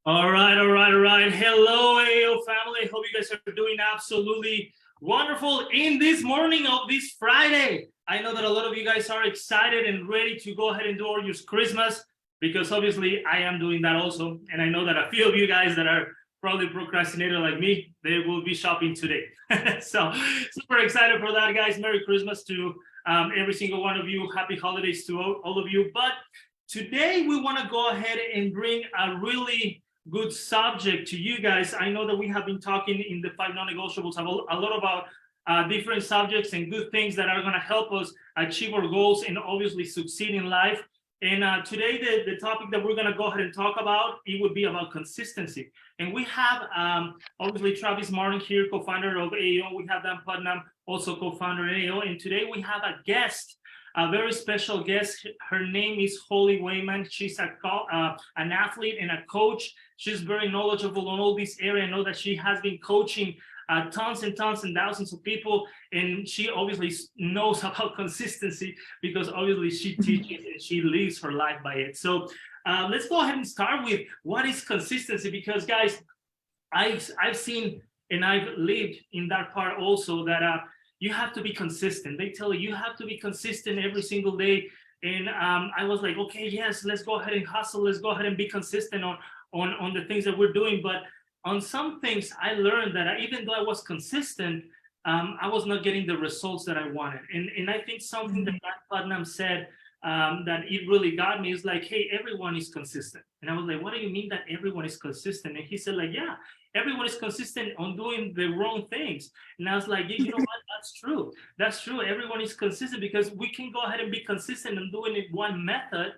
All right, all right, all right. Hello, AAO family. Hope you guys are doing absolutely wonderful in this morning of this Friday. I know that a lot of you guys are excited and ready to go ahead and do all your Christmas, because obviously I am doing that also. And I know that a few of you guys that are probably procrastinator like me, they will be shopping today. So super excited for that, guys. Merry Christmas to every single one of you. Happy holidays to all of you. But today we want to go ahead and bring a really good subject to you guys. I know that we have been talking in the 5 non-negotiables a lot about different subjects and good things that are going to help us achieve our goals and obviously succeed in life. And today, the topic that we're going to go ahead and talk about, it would be about consistency. And we have obviously Travis Martin here, co-founder of AAO. We have Dan Putnam, also co-founder of AAO. And today we have a guest, a very special guest. Her name is Wayman. She's an athlete and a coach. She's very knowledgeable on all this area. I know that she has been coaching tons and tons and thousands of people, and she obviously knows about consistency because obviously she teaches and she lives her life by it. So let's go ahead and start with what is consistency, because guys, I've seen and I've lived in that part also, that you have to be consistent. They tell you have to be consistent every single day. And I was like, okay, yes, let's go ahead and hustle. Let's go ahead and be consistent on the things that we're doing. But on some things, I learned that even though I was consistent, I was not getting the results that I wanted. And I think something that Matt Putnam said that it really got me is like, hey, everyone is consistent. And I was like, what do you mean that everyone is consistent? And he said, like, yeah, everyone is consistent on doing the wrong things. And I was like, you know what? That's true. That's true. Everyone is consistent, because we can go ahead and be consistent in doing it one method.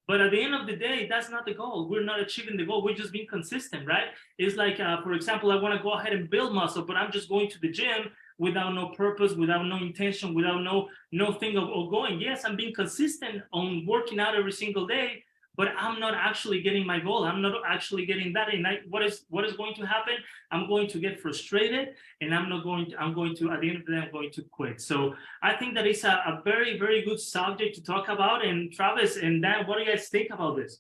But at the end of the day, that's not the goal. We're not achieving the goal. We're just being consistent, right? It's like, for example, I want to go ahead and build muscle, but I'm just going to the gym without no purpose, without no intention, without no thing of going. Yes, I'm being consistent on working out every single day, but I'm not actually getting my goal. I'm not actually getting that. And what is going to happen? I'm going to get frustrated, and I'm going to, at the end of the day, I'm going to quit. So I think that is a very, very good subject to talk about. And Travis and Dan, what do you guys think about this?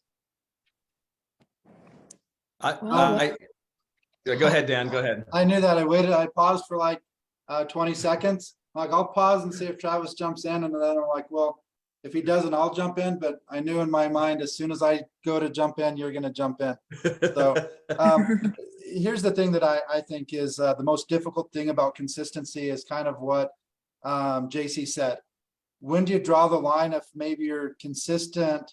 Go ahead, Dan, go ahead. I knew that. I paused for like 20 seconds. Like, I'll pause and see if Travis jumps in, and then I'm like, well, if he doesn't, I'll jump in. But I knew in my mind, as soon as I go to jump in, you're going to jump in. So here's the thing that I think is the most difficult thing about consistency is kind of what JC said. When do you draw the line if maybe you're consistent,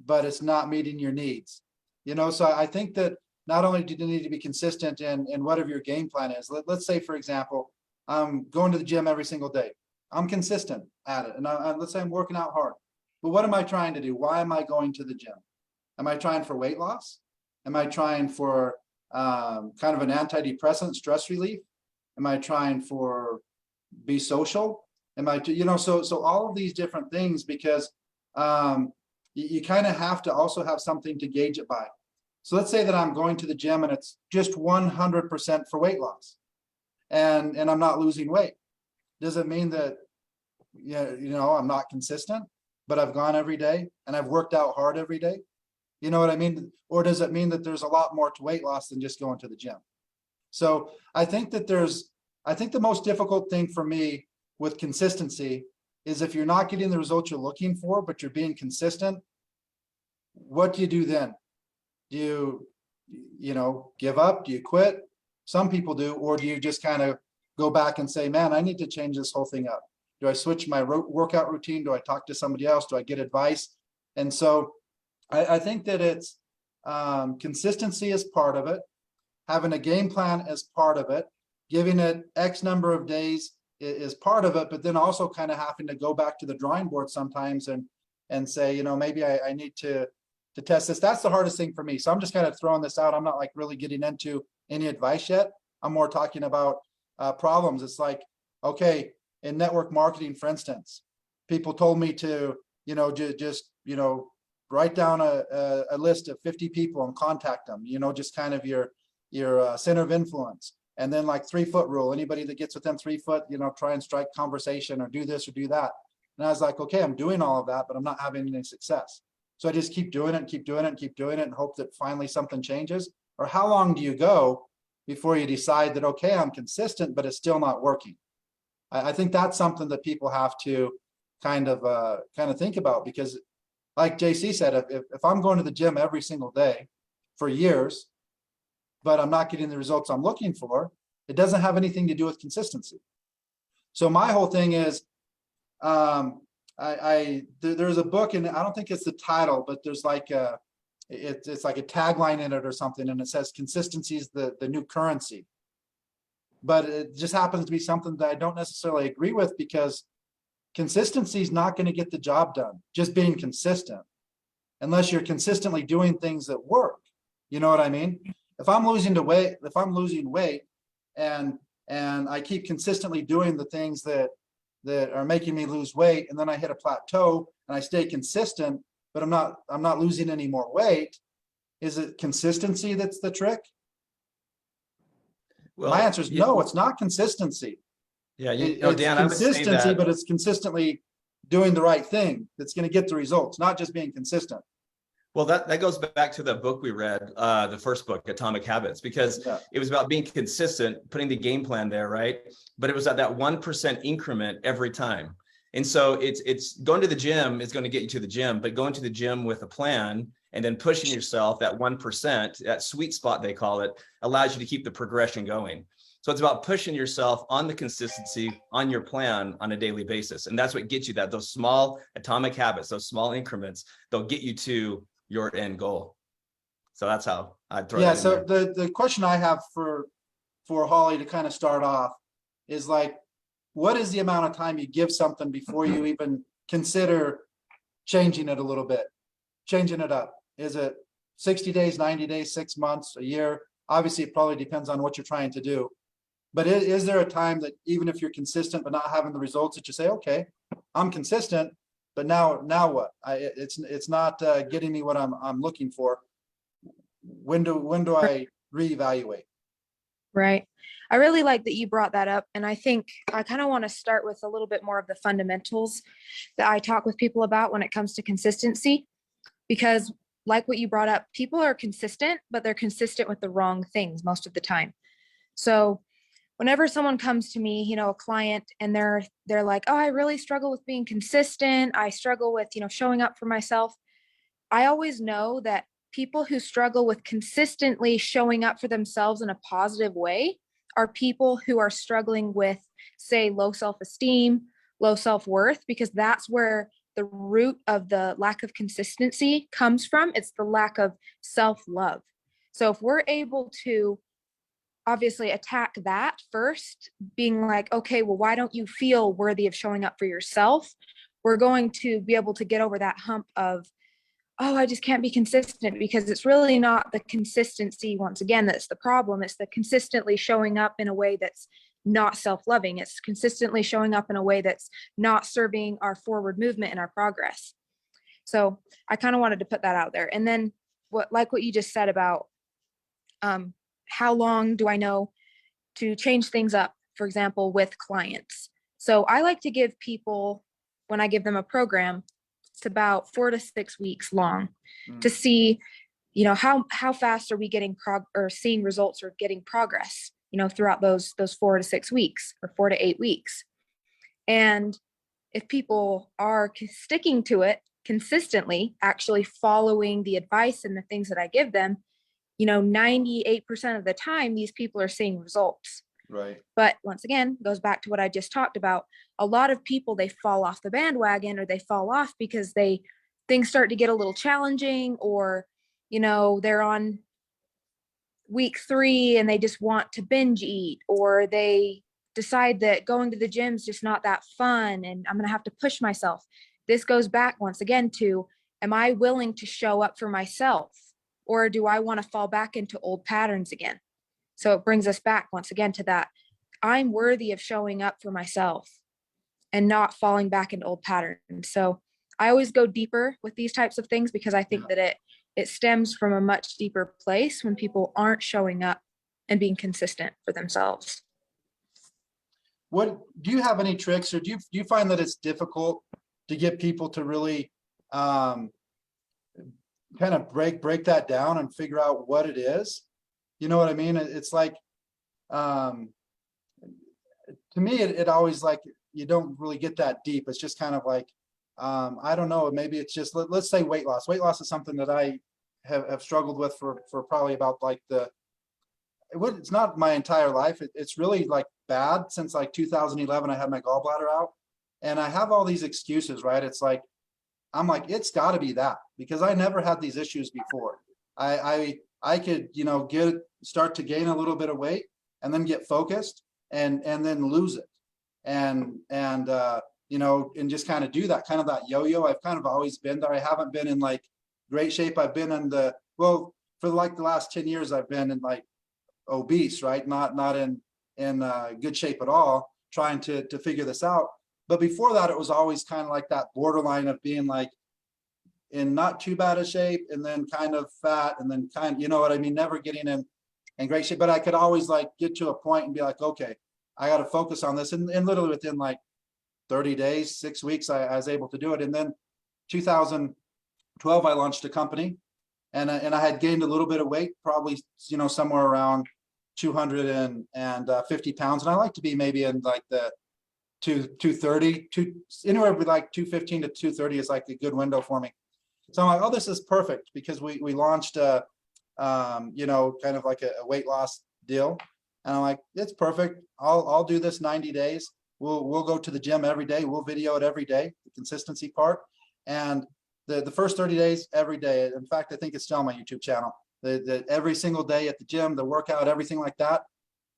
but it's not meeting your needs? You know, so I think that not only do you need to be consistent in whatever your game plan is. Let's say, for example, I'm going to the gym every single day. I'm consistent at it. And let's say I'm working out hard. But what am I trying to do? Why am I going to the gym? Am I trying for weight loss? Am I trying for kind of an antidepressant, stress relief? Am I trying for be social? Am I, so all of these different things, because you kind of have to also have something to gauge it by. So let's say that I'm going to the gym and it's just 100% for weight loss, and I'm not losing weight. Does it mean that, I'm not consistent, but I've gone every day and I've worked out hard every day? You know what I mean? Or does it mean that there's a lot more to weight loss than just going to the gym? So I think that the most difficult thing for me with consistency is if you're not getting the results you're looking for, but you're being consistent, what do you do then? Do you, give up? Do you quit? Some people do. Or do you just kind of go back and say, man, I need to change this whole thing up? Do I switch my workout routine? Do I talk to somebody else? Do I get advice? And so I think that it's consistency is part of it. Having a game plan is part of it. Giving it X number of days is part of it, but then also kind of having to go back to the drawing board sometimes and say, maybe I need to test this. That's the hardest thing for me. So I'm just kind of throwing this out. I'm not like really getting into any advice yet. I'm more talking about problems. It's like, okay, in network marketing, for instance, people told me to, just write down a list of 50 people and contact them, just kind of your center of influence. And then like 3-foot rule, anybody that gets within 3 foot, try and strike conversation or do this or do that. And I was like, okay, I'm doing all of that, but I'm not having any success. So I just keep doing it and keep doing it and keep doing it and hope that finally something changes. Or how long do you go before you decide that, okay, I'm consistent, but it's still not working? I think that's something that people have to kind of think about, because like JC said, if I'm going to the gym every single day for years, but I'm not getting the results I'm looking for, it doesn't have anything to do with consistency. So my whole thing is, there's a book, and I don't think it's the title, but there's like it's like a tagline in it or something, and it says consistency is the new currency. But it just happens to be something that I don't necessarily agree with, because consistency is not going to get the job done, just being consistent, unless you're consistently doing things that work. You know what I mean? If I'm losing weight and I keep consistently doing the things that are making me lose weight, and then I hit a plateau and I stay consistent, but I'm not losing any more weight, is it consistency that's the trick? Well, My answer is no, it's not consistency. Yeah, It's Dan, I would say consistency, that, but it's consistently doing the right thing that's going to get the results, not just being consistent. well, that goes back to the book we read, the first book, Atomic Habits, because it was about being consistent, putting the game plan there, right? But it was at that 1% increment every time. And so it's going to the gym is going to get you to the gym, but going to the gym with a plan and then pushing yourself, that 1%, that sweet spot, they call it, allows you to keep the progression going. So it's about pushing yourself on the consistency on your plan on a daily basis. And that's what gets you those small atomic habits, those small increments, they'll get you to your end goal. So that's how I'd throw Yeah. it in So there. the question I have for Holly to kind of start off is like, what is the amount of time you give something before you even consider changing it a little bit, changing it up? Is it 60 days, 90 days, 6 months, a year? Obviously, it probably depends on what you're trying to do. But is there a time that even if you're consistent but not having the results, that you say, okay, I'm consistent, but now what? It's not getting me what I'm looking for. When do I reevaluate? Right. I really like that you brought that up. And I think I kind of want to start with a little bit more of the fundamentals that I talk with people about when it comes to consistency, because like what you brought up, people are consistent, but they're consistent with the wrong things most of the time. So whenever someone comes to me, a client, and they're like, oh, I really struggle with being consistent. I struggle with, showing up for myself. I always know that people who struggle with consistently showing up for themselves in a positive way are people who are struggling with, say, low self-esteem, low self-worth, because that's where the root of the lack of consistency comes from. It's the lack of self-love. So if we're able to obviously attack that first, being like, okay, well, why don't you feel worthy of showing up for yourself? We're going to be able to get over that hump of, oh, I just can't be consistent, because it's really not the consistency, once again, that's the problem. It's the consistently showing up in a way that's not self-loving. It's consistently showing up in a way that's not serving our forward movement and our progress. So I kind of wanted to put that out there. And then what you just said about how long do I know to change things up, for example, with clients. So I like to give people, when I give them a program, it's about 4 to 6 weeks long to see, how fast are we getting seeing results or getting progress, throughout those 4 to 6 weeks or 4 to 8 weeks. And if people are sticking to it consistently, actually following the advice and the things that I give them, 98% of the time, these people are seeing results. Right. But once again, goes back to what I just talked about. A lot of people, they fall off the bandwagon, or they fall off because things start to get a little challenging, or, they're on week 3 and they just want to binge eat, or they decide that going to the gym is just not that fun and I'm going to have to push myself. This goes back once again to, am I willing to show up for myself, or do I want to fall back into old patterns again? So it brings us back once again to that. I'm worthy of showing up for myself and not falling back into old patterns. So I always go deeper with these types of things, because I think that it stems from a much deeper place when people aren't showing up and being consistent for themselves. What do you have any tricks, or do you find that it's difficult to get people to really kind of break that down and figure out what it is? You know what I mean? It's like, to me, it always like, you don't really get that deep. It's just kind of like, I don't know, maybe it's just, let's say weight loss. Weight loss is something that I have struggled with for probably about like it's not my entire life. It's really like bad since like 2011, I had my gallbladder out, and I have all these excuses, right? It's like, I'm like, it's gotta be that, because I never had these issues before. I could, start to gain a little bit of weight and then get focused and then lose it. And just kind of do that, kind of that yo-yo. I've kind of always been there. I haven't been in like great shape. I've been in for like the last 10 years, I've been in like obese, right? Not in good shape at all, trying to figure this out. But before that, it was always kind of like that borderline of being like in not too bad a shape, and then kind of fat, and then you know what I mean? Never getting in great shape, but I could always like get to a point and be like, okay, I got to focus on this. And literally within like 30 days, 6 weeks, I was able to do it. And then 2012, I launched a company, and I had gained a little bit of weight, probably, somewhere around 250 pounds. And I like to be maybe in like the 230, anywhere with like 215 to 230 is like a good window for me. So I'm like, oh, this is perfect, because we launched kind of like a weight loss deal. And I'm like, it's perfect. I'll do this 90 days. We'll go to the gym every day. We'll video it every day, the consistency part. And the first 30 days, every day. In fact, I think it's still on my YouTube channel. Every single day at the gym, the workout, everything like that.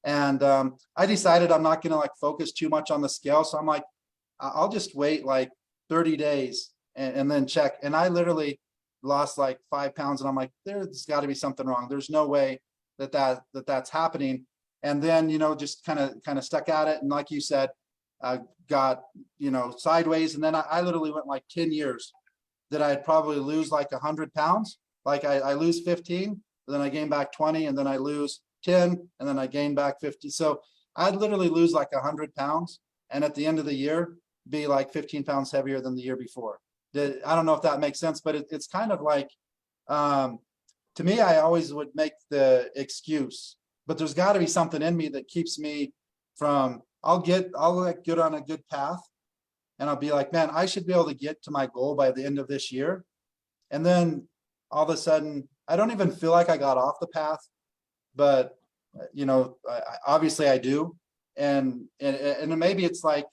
And I decided I'm not going to like focus too much on the scale. So I'm like, I'll just wait like 30 days and then check. And I literally lost like 5 pounds, and I'm like, there's got to be something wrong. There's no way that's happening. And then, just kind of stuck at it. And like you said, got, sideways. And then I literally went like 10 years that I'd probably lose like 100 pounds. Like I lose 15, then I gain back 20, and then I lose 10, and then I gain back 50. So I'd literally lose like 100 pounds. And at the end of the year, be like 15 pounds heavier than the year before. I don't know if that makes sense, but it's kind of like, to me, I always would make the excuse, but there's got to be something in me that keeps me from, I'll like get on a good path, and I'll be like, man, I should be able to get to my goal by the end of this year. And then all of a sudden, I don't even feel like I got off the path, but obviously I do. And maybe it's like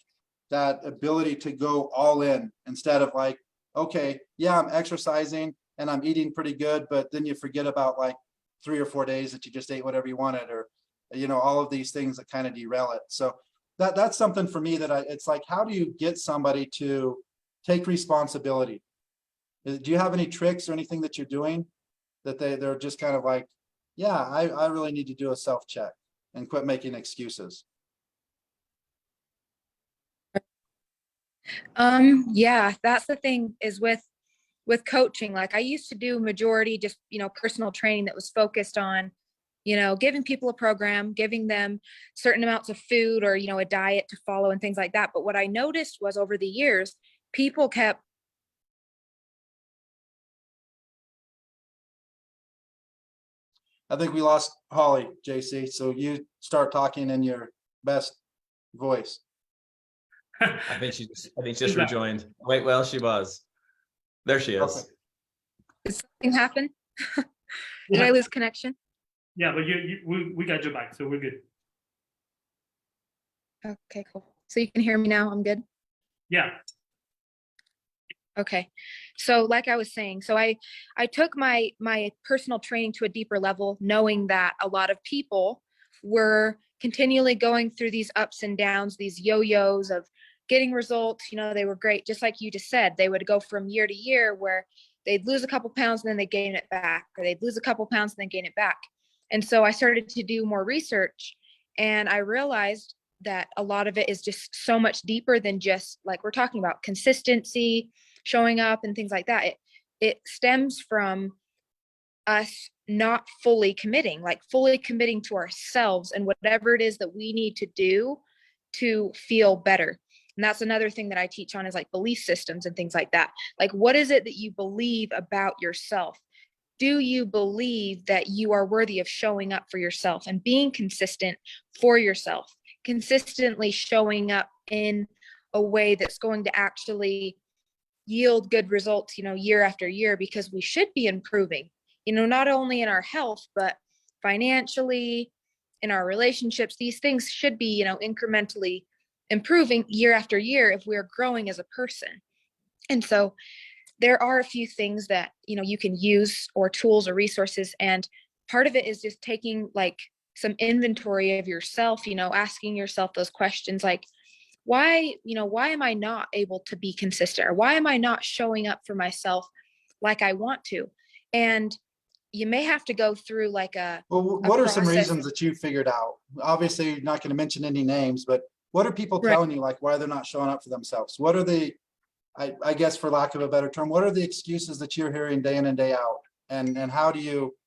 that ability to go all in, instead of like, okay, yeah, I'm exercising and I'm eating pretty good, but then you forget about like 3 or 4 days that you just ate whatever you wanted, or, all of these things that kind of derail it. So that's something for me that it's like, how do you get somebody to take responsibility? Do you have any tricks or anything that you're doing that they're just kind of like, yeah, I really need to do a self-check and quit making excuses? Yeah, that's the thing is with coaching. Like I used to do majority just, personal training that was focused on, giving people a program, giving them certain amounts of food or, a diet to follow and things like that. But what I noticed was over the years, people kept. I think we lost Holly, JC. So you start talking in your best voice. I think she just rejoined. Wait, well, she was. There she is. Okay. Did something happen? Did I lose connection? Yeah, but we got you back, so we're good. Okay, cool. So you can hear me now. I'm good. Yeah. Okay. So like I was saying, so I took my personal training to a deeper level, knowing that a lot of people were continually going through these ups and downs, these yo-yos of getting results. They were great. Just like you just said, they would go from year to year where they'd lose a couple pounds and then they gain it back, or they'd lose a couple pounds and then gain it back. And so I started to do more research, and I realized that a lot of it is just so much deeper than just like we're talking about consistency, showing up and things like that. It stems from us not fully committing to ourselves and whatever it is that we need to do to feel better. And that's another thing that I teach on is like belief systems and things like that. Like, what is it that you believe about yourself? do you believe that you are worthy of showing up for yourself and being consistent for yourself, consistently showing up in a way that's going to actually yield good results, year after year, because we should be improving, not only in our health, but financially, in our relationships. These things should be, incrementally improving year after year if we're growing as a person. And so there are a few things that, you can use, or tools or resources. And part of it is just taking like some inventory of yourself, asking yourself those questions like, why am I not able to be consistent? Or why am I not showing up for myself like I want to? And you may have to go through like Well, what are some process. reasons that you figured out? Obviously, you're not going to mention any names, but what are people Right. telling you, like, why they're not showing up for themselves? What are the, I guess for lack of a better term, what are the excuses that you're hearing day in and day out? And how do you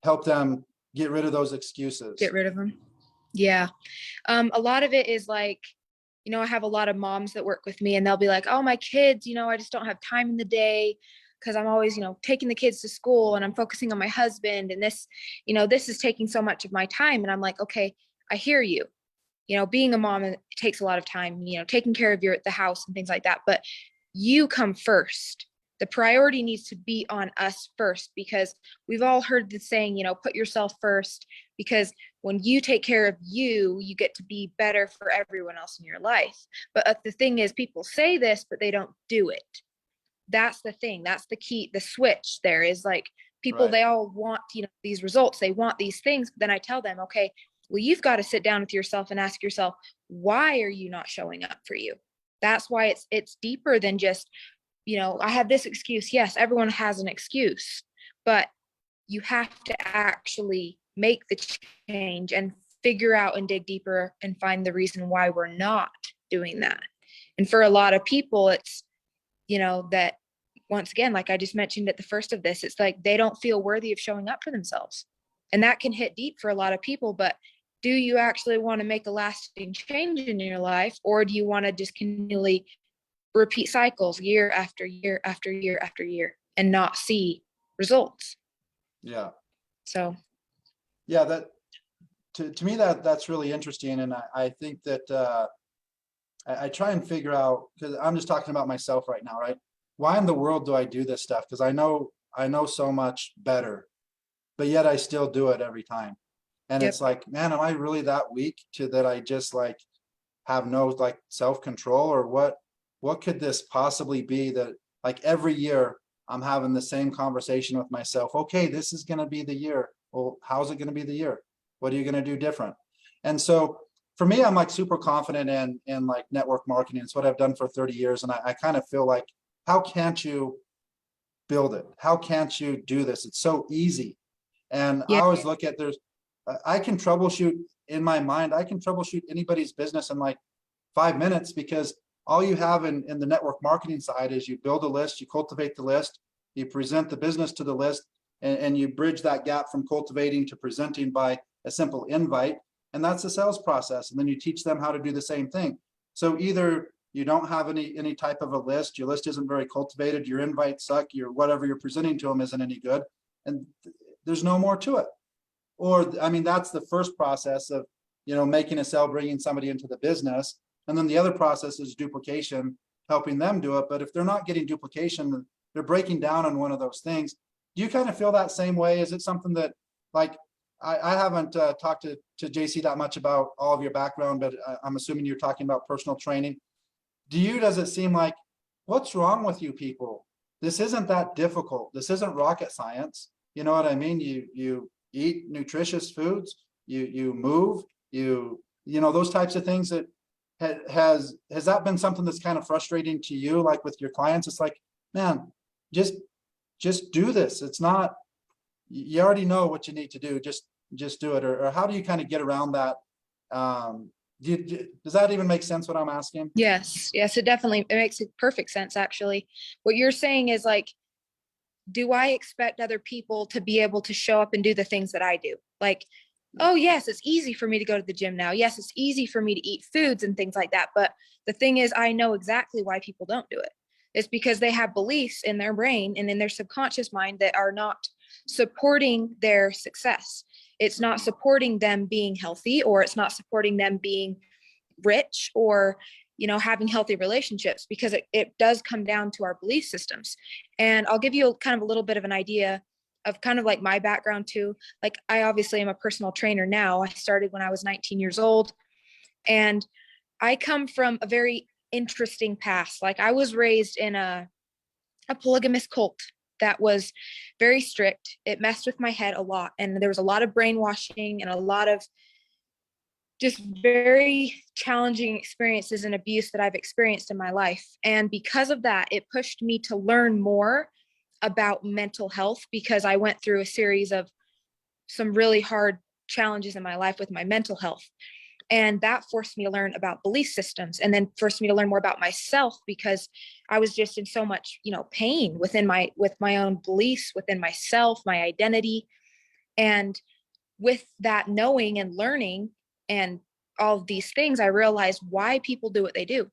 help them get rid of those excuses? Get rid of them. Yeah. A lot of it is like, I have a lot of moms that work with me, and they'll be like, oh, my kids, I just don't have time in the day because I'm always, taking the kids to school and I'm focusing on my husband, and this, this is taking so much of my time. And I'm like, okay, I hear you. Being a mom, it takes a lot of time, taking care of the house and things like that. But you come first. The priority needs to be on us first, because we've all heard the saying, put yourself first, because when you take care of you, you get to be better for everyone else in your life. But the thing is, people say this, but they don't do it. That's the thing. That's the key. The switch there is like people, Right. They all want, these results. They want these things. But then I tell them, okay, well, you've got to sit down with yourself and ask yourself, why are you not showing up for you? That's why it's deeper than just, I have this excuse. Yes, everyone has an excuse, but you have to actually make the change and figure out and dig deeper and find the reason why we're not doing that. And for a lot of people, it's, that once again, like I just mentioned at the first of this, it's like they don't feel worthy of showing up for themselves. And that can hit deep for a lot of people. But do you actually want to make a lasting change in your life, or do you want to just continually repeat cycles year after year after year after year and not see results? Yeah. So Yeah, that to me that's really interesting. And I think that I try and figure out, because I'm just talking about myself right now, right? Why in the world do I do this stuff? Because I know so much better, but yet I still do it every time. And Yep. It's like, man, am I really that weak to that I just like have no like self-control? Or what could this possibly be that like every year I'm having the same conversation with myself? Okay, this is going to be the year. Well, how's it going to be the year? What are you going to do different? And so for me, I'm like super confident in like network marketing. It's what I've done for 30 years. And I kind of feel like, how can't you build it? How can't you do this? It's so easy. And I yeah, always look at I can troubleshoot in my mind. I can troubleshoot anybody's business in like 5 minutes, because all you have in the network marketing side is you build a list, you cultivate the list, you present the business to the list, and you bridge that gap from cultivating to presenting by a simple invite. And that's the sales process. And then you teach them how to do the same thing. So either you don't have any type of a list, your list isn't very cultivated, your invites suck, your whatever you're presenting to them isn't any good, and there's no more to it. Or, I mean, that's the first process of, making a sale, bringing somebody into the business. And then the other process is duplication, helping them do it. But if they're not getting duplication, they're breaking down on one of those things. Do you kind of feel that same way? Is it something that, like, I haven't talked to JC that much about all of your background, but I'm assuming you're talking about personal training. Does it seem like, what's wrong with you people? This isn't that difficult. This isn't rocket science. You know what I mean? You eat nutritious foods, you move, those types of things. That has that been something that's kind of frustrating to you, like with your clients? It's like, man, just do this. It's not, you already know what you need to do. Just do it. Or how do you kind of get around that? Does that even make sense what I'm asking? yes, it makes perfect sense. Actually, what you're saying is like, do I expect other people to be able to show up and do the things that I do? Like, oh yes, it's easy for me to go to the gym now. Yes, it's easy for me to eat foods and things like that. But the thing is, I know exactly why people don't do it. It's because they have beliefs in their brain and in their subconscious mind that are not supporting their success. It's not supporting them being healthy, or it's not supporting them being rich, or having healthy relationships, because it does come down to our belief systems. And I'll give you kind of a little bit of an idea of kind of like my background too. Like, I obviously am a personal trainer now. I started when I was 19 years old, and I come from a very interesting past. Like, I was raised in a polygamous cult that was very strict. It messed with my head a lot, and there was a lot of brainwashing and a lot of just very challenging experiences and abuse that I've experienced in my life. And because of that, it pushed me to learn more about mental health, because I went through a series of some really hard challenges in my life with my mental health. And that forced me to learn about belief systems, and then forced me to learn more about myself, because I was just in so much, pain with my own beliefs, within myself, my identity. And with that knowing and learning and all of these things, I realized why people do what they do,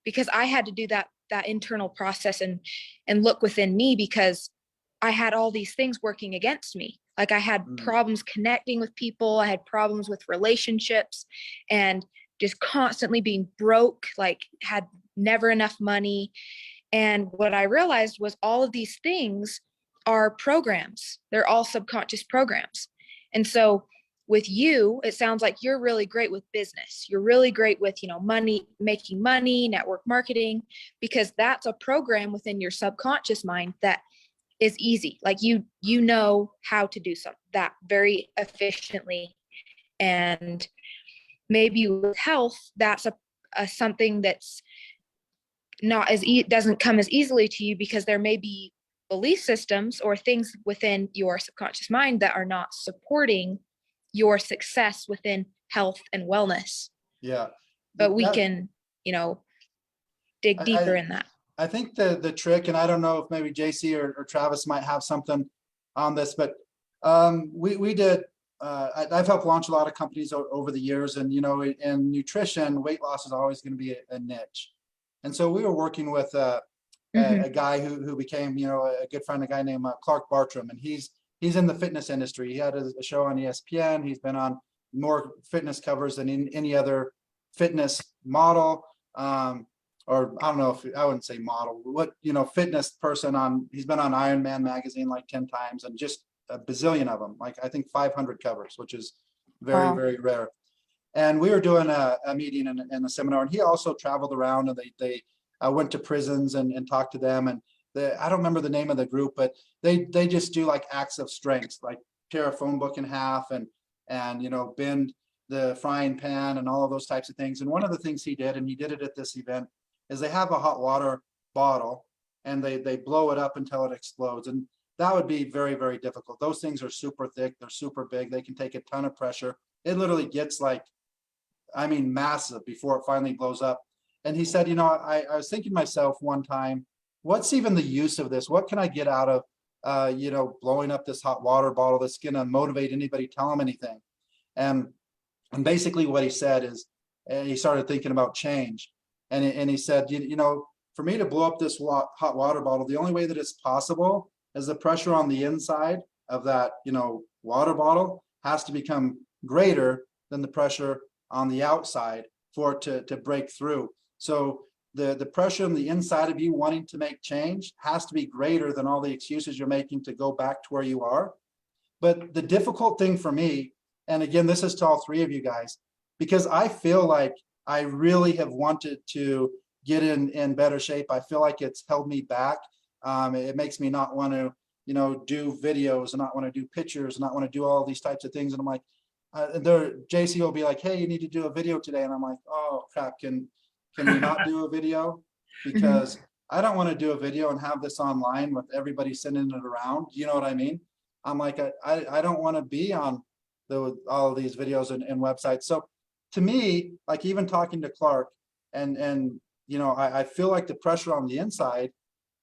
because I had to do that internal process and look within me, because I had all these things working against me. Like, I had problems connecting with people. I had problems with relationships, and just constantly being broke, like had never enough money. And what I realized was all of these things are programs. They're all subconscious programs. And so with you, it sounds like you're really great with business. You're really great with, money, making money, network marketing, because that's a program within your subconscious mind that is easy. Like, you know how to do that very efficiently. And maybe with health, that's a something that's not doesn't come as easily to you, because there may be belief systems or things within your subconscious mind that are not supporting your success within health and wellness. Yeah. But we can, dig deeper in that. I think the trick, and I don't know if maybe JC or Travis might have something on this, but we did, I've helped launch a lot of companies over the years, and, in nutrition, weight loss is always going to be a niche. And so we were working with a guy who became, a good friend, a guy named Clark Bartram, and he's in the fitness industry. He had a show on ESPN. He's been on more fitness covers than any other fitness model. Or I don't know if I wouldn't say model, fitness person he's been on Iron Man magazine like 10 times, and just a bazillion of them, like I think 500 covers, which is very, very rare. And we were doing a meeting and a seminar, and he also traveled around, and they went to prisons and talked to them. And I don't remember the name of the group, but they just do like acts of strength, like tear a phone book in half and bend the frying pan and all of those types of things. And one of the things he did, and he did it at this event, is they have a hot water bottle and they blow it up until it explodes. And that would be very, very difficult. Those things are super thick. They're super big. They can take a ton of pressure. It literally gets massive before it finally blows up. And he said, I was thinking to myself one time, what's even the use of this? What can I get out of, blowing up this hot water bottle that's going to motivate anybody, tell them anything? And basically what he said is, he started thinking about change. And he said, for me to blow up this hot water bottle, the only way that it's possible is the pressure on the inside of that, water bottle has to become greater than the pressure on the outside for it to break through. So the pressure on the inside of you wanting to make change has to be greater than all the excuses you're making to go back to where you are. But the difficult thing for me, and again, this is to all three of you guys, because I feel like I really have wanted to get in better shape. I feel like it's held me back. It makes me not want to, do videos and not want to do pictures and not want to do all these types of things. And I'm like, JC will be like, hey, you need to do a video today. And I'm like, oh crap, can we not do a video? Because I don't want to do a video and have this online with everybody sending it around. You know what I mean? I'm like, I don't want to be on all of these videos and websites. So to me, like even talking to Clark and I feel like the pressure on the inside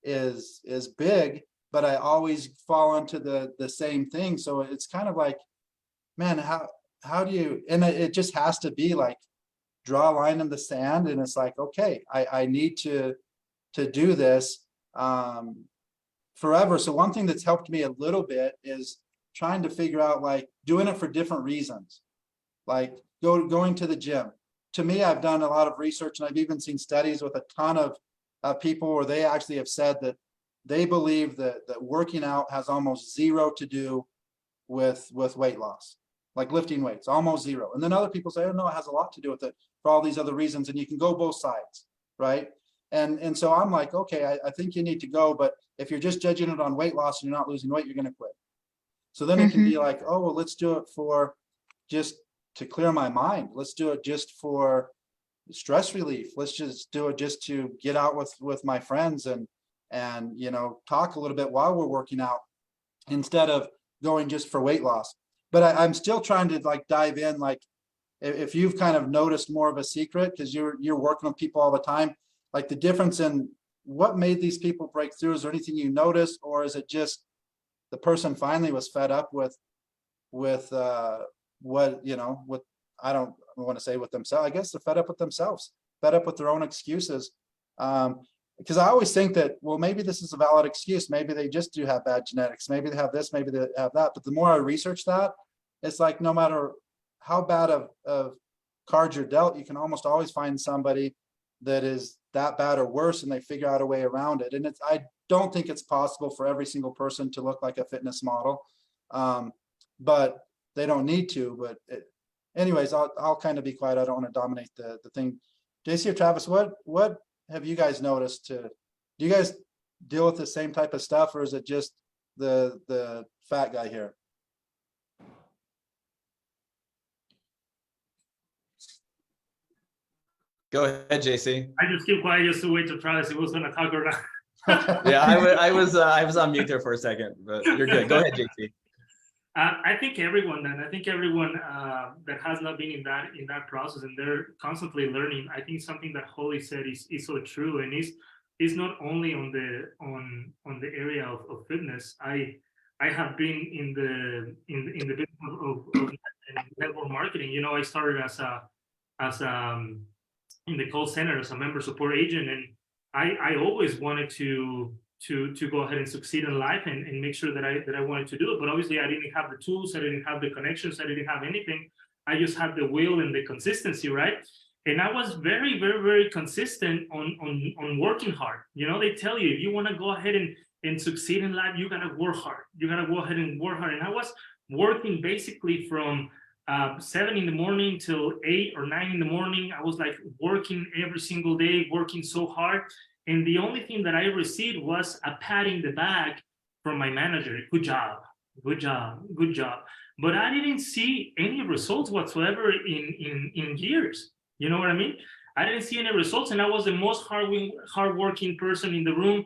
is big, but I always fall into the same thing. So it's kind of like, man, how do you, and it just has to be like, draw a line in the sand. And it's like, okay, I need to do this. forever. So one thing that's helped me a little bit is trying to figure out, like, doing it for different reasons. Like going to the gym. To me, I've done a lot of research, and I've even seen studies with a ton of people where they actually have said that they believe that working out has almost zero to do with weight loss, like lifting weights, almost zero. And then other people say, oh no, it has a lot to do with it for all these other reasons. And you can go both sides, right? And so I'm like, okay, I think you need to go, but if you're just judging it on weight loss and you're not losing weight, you're going to quit. So then it can be like, oh, well, let's do it for just to clear my mind. Let's do it just for stress relief. Let's just do it just to get out with my friends and you know, talk a little bit while we're working out instead of going just for weight loss. But I'm still trying to like dive in, like if you've kind of noticed more of a secret, because you're working with people all the time, like the difference in what made these people break through. Is there anything you noticed, or is it just the person finally was fed up with what, you know, what, I don't want to say with themselves. I guess they're fed up with themselves, fed up with their own excuses. Because I always think that, well, maybe this is a valid excuse. Maybe they just do have bad genetics. Maybe they have this, maybe they have that. But the more I research that, it's like, no matter how bad of cards you're dealt, you can almost always find somebody that is that bad or worse, and they figure out a way around it. And I don't think it's possible for every single person to look like a fitness model, but they don't need to. But anyways, I'll kind of be quiet. I don't want to dominate the thing. JC or Travis, what have you guys noticed? Do you guys deal with the same type of stuff, or is it just the fat guy here? Go ahead, JC. I just keep quiet just to wait to Travis. He was going to talk or not. Yeah, I was on mute there for a second, but you're good. Go ahead, JC. I think everyone that has not been in that process, and they're constantly learning. I think something that Holly said is so true, and is not only on the area of fitness. I have been in the business of network marketing. You know, I started as in the call center as a member support agent, and I always wanted to go ahead and succeed in life and make sure that I wanted to do it. But obviously I didn't have the tools, I didn't have the connections, I didn't have anything. I just had the will and the consistency, right? And I was very, very, very consistent on working hard. You know, they tell you, if you want to go ahead and succeed in life, you gotta work hard. You gotta go ahead and work hard. And I was working basically from 7 in the morning till 8 or 9 in the morning. I was like working every single day, working so hard. And the only thing that I received was a pat in the back from my manager. Good job, good job, good job. But I didn't see any results whatsoever in years. You know what I mean? I didn't see any results, and I was the most hardworking person in the room.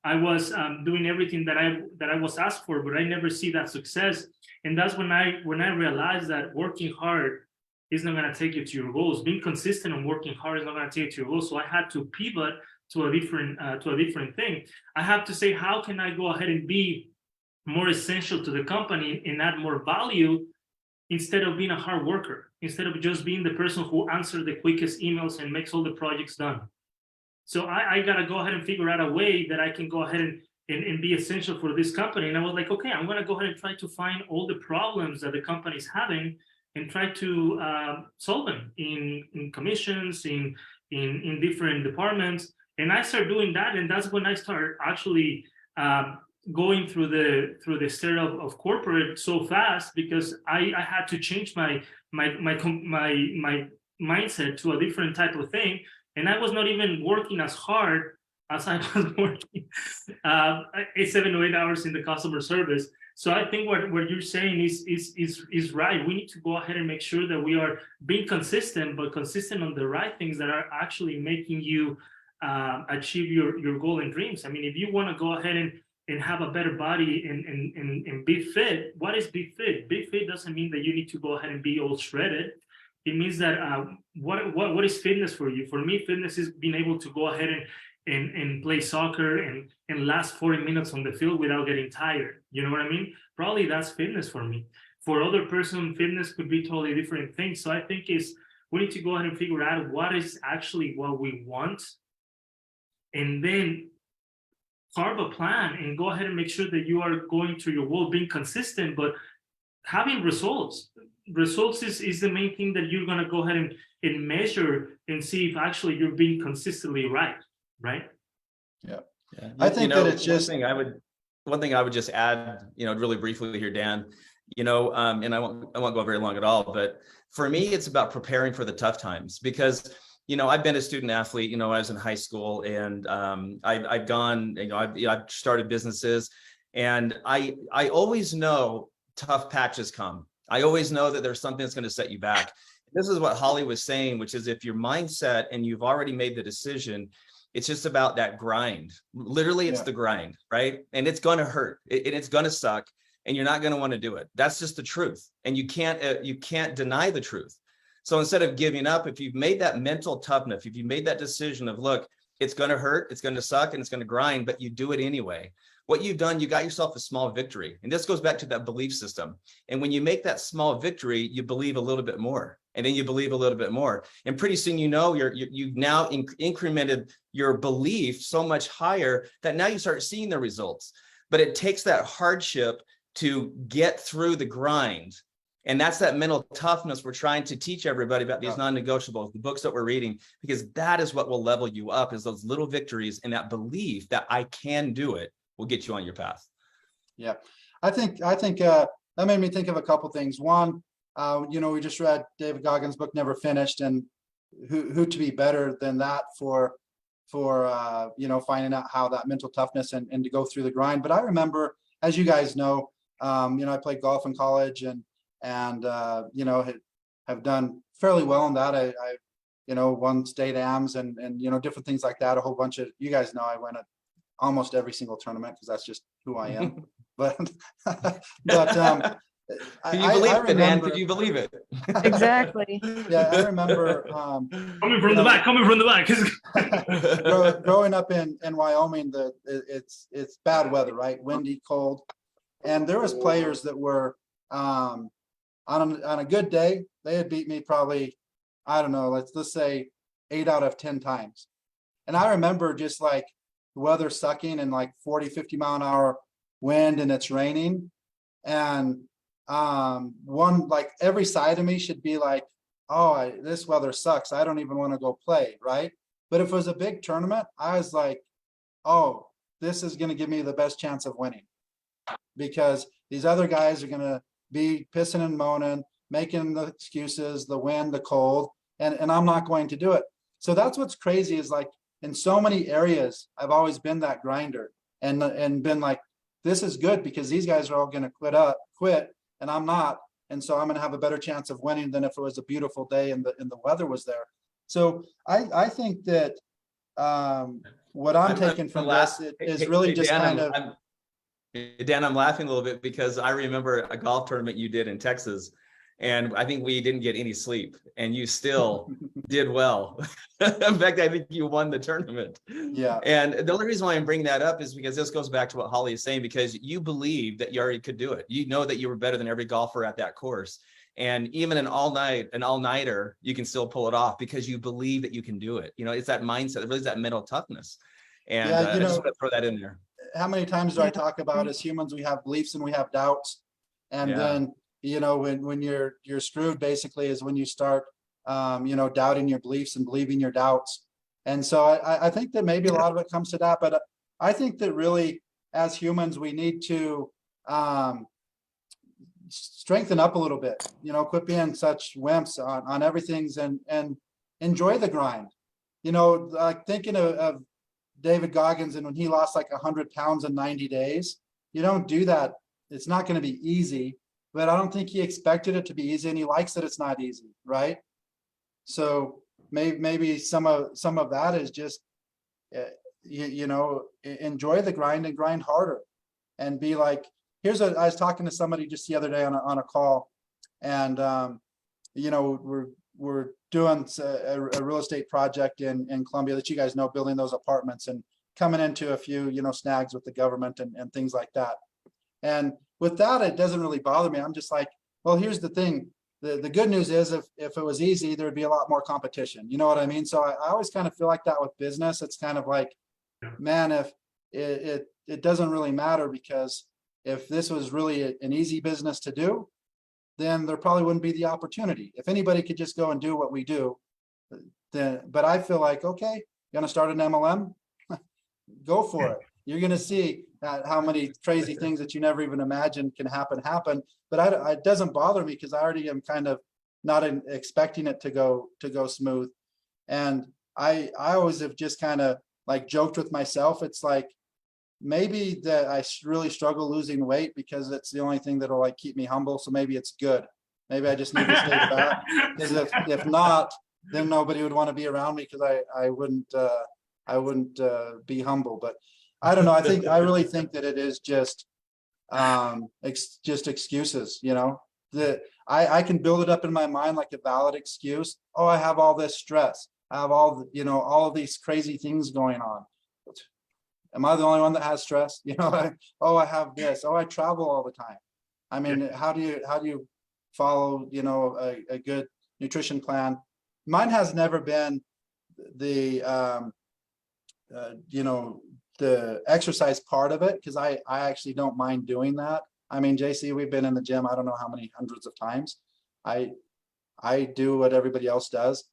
I was doing everything that I was asked for, but I never see that success. And that's when I realized that working hard is not going to take you to your goals. Being consistent and working hard is not going to take you to your goals. So I had to pivot to a different thing. I have to say, how can I go ahead and be more essential to the company and add more value instead of being a hard worker, instead of just being the person who answers the quickest emails and makes all the projects done. So I got to go ahead and figure out a way that I can go ahead and be essential for this company. And I was like, okay, I'm going to go ahead and try to find all the problems that the company is having and try to solve them in commissions, in different departments. And I started doing that, and that's when I started actually going through the stair of corporate so fast, because I had to change my mindset to a different type of thing, and I was not even working as hard as I was working 7 or 8 hours in the customer service. So I think what you're saying is right. We need to go ahead and make sure that we are being consistent, but consistent on the right things that are actually making you achieve your goal and dreams. I mean, if you want to go ahead and have a better body and be fit, what is be fit? Be fit doesn't mean that you need to go ahead and be all shredded. It means that what is fitness for you? For me, fitness is being able to go ahead and play soccer and last 40 minutes on the field without getting tired. You know what I mean? Probably that's fitness for me. For other person, fitness could be totally different things. So I think we need to go ahead and figure out what is actually what we want, and then carve a plan and go ahead and make sure that you are going to your goal, being consistent, but having results. Results is the main thing that you're going to go ahead and measure and see if actually you're being consistently right. Yeah. I think that it's just one thing I would just add, really briefly here, Dan, and I won't go very long at all, but for me, it's about preparing for the tough times because, I've been a student athlete, I was in high school and I've gone, I've started businesses and I always know tough patches come. I always know that there's something that's going to set you back. This is what Holly was saying, which is if your mindset and you've already made the decision, it's just about that grind. Literally, it's the grind, right? And it's going to hurt and it's going to suck and you're not going to want to do it. That's just the truth. And you can't deny the truth. So instead of giving up, if you've made that mental toughness, if you made that decision of, look, it's going to hurt, it's going to suck, and it's going to grind, but you do it anyway. What you've done, you got yourself a small victory. And this goes back to that belief system. And when you make that small victory, you believe a little bit more. And then you believe a little bit more. And pretty soon, you've now incremented your belief so much higher that now you start seeing the results. But it takes that hardship to get through the grind. And that's that mental toughness we're trying to teach everybody about these non-negotiables, the books that we're reading, because that is what will level you up, is those little victories and that belief that I can do it will get you on your path. Yeah, I think that made me think of a couple things. One, we just read David Goggins' book, Never Finished, and who to be better than that for finding out how that mental toughness and to go through the grind. But I remember, as you guys know, I played golf in college and have done fairly well in that. I won state AMs and different things like that. A whole bunch of, you guys know, I went at almost every single tournament because that's just who I am. But Can you believe it, Dan? Could you believe it? Exactly. Yeah, I remember Coming from the back. growing up in Wyoming, it's bad weather, right? Windy, cold, and there was players that were on a good day, they had beat me probably, I don't know, let's say 8 out of 10 times. And I remember just like the weather sucking and like 40-50 mile an hour wind and it's raining, and one, like every side of me should be like, oh, this weather sucks, I don't even want to go play, right? But if it was a big tournament, I was like, oh, this is going to give me the best chance of winning, because these other guys are going to be pissing and moaning, making the excuses, the wind, the cold, and I'm not going to do it. So that's what's crazy, is like in so many areas, I've always been that grinder and been like, this is good because these guys are all going to quit and I'm not. And so I'm going to have a better chance of winning than if it was a beautiful day and the weather was there. So I think that what I'm taking from this is really just Dan, kind of. Dan, I'm laughing a little bit because I remember a golf tournament you did in Texas, and I think we didn't get any sleep, and you still did well. In fact, I think you won the tournament. Yeah. And the only reason why I'm bringing that up is because this goes back to what Holly is saying, because you believe that you already could do it. You know that you were better than every golfer at that course. And even an all-nighter, you can still pull it off because you believe that you can do it. It's that mindset, really that mental toughness. And I just want to throw that in there. How many times do I talk about, as humans, we have beliefs and we have doubts, and then when you're screwed, basically, is when you start doubting your beliefs and believing your doubts. And so I think that maybe a lot of it comes to that, but I think that really, as humans, we need to strengthen up a little bit, quit being such wimps on everything's and enjoy the grind. Like thinking of David Goggins, and when he lost like 100 pounds in 90 days, you don't do that. It's not going to be easy, but I don't think he expected it to be easy, and he likes that it's not easy, right? So maybe some of that is just, enjoy the grind and grind harder, and be like, I was talking to somebody just the other day on a call, and we're doing a real estate project in Columbia that you guys know, building those apartments and coming into a few, snags with the government and things like that. And with that, it doesn't really bother me. I'm just like, well, here's the thing. The good news is if it was easy, there'd be a lot more competition. You know what I mean? So I always kind of feel like that with business. It's kind of like, man, it doesn't really matter, because if this was really an easy business to do, then there probably wouldn't be the opportunity. If anybody could just go and do what we do, then, but I feel like, okay, you're gonna start an MLM, go for it. You're gonna see how many crazy things that you never even imagined can happen. But it doesn't bother me, because I already am kind of not expecting it to go smooth. And I always have just kind of like joked with myself. It's like, maybe that I really struggle losing weight because it's the only thing that'll like keep me humble. So maybe it's good. Maybe I just need to stay fat, because if not, then nobody would want to be around me, because I wouldn't be humble. But I don't know. I really think that it is just excuses, you know, that I can build it up in my mind like a valid excuse. Oh, I have all this stress. I have all of these crazy things going on. Am I the only one that has stress? You know, oh, I have this. Oh, I travel all the time. I mean, how do you follow, you know, a good nutrition plan? Mine has never been the, you know, the exercise part of it, because I actually don't mind doing that. I mean, JC, we've been in the gym, I don't know how many hundreds of times. I do what everybody else does.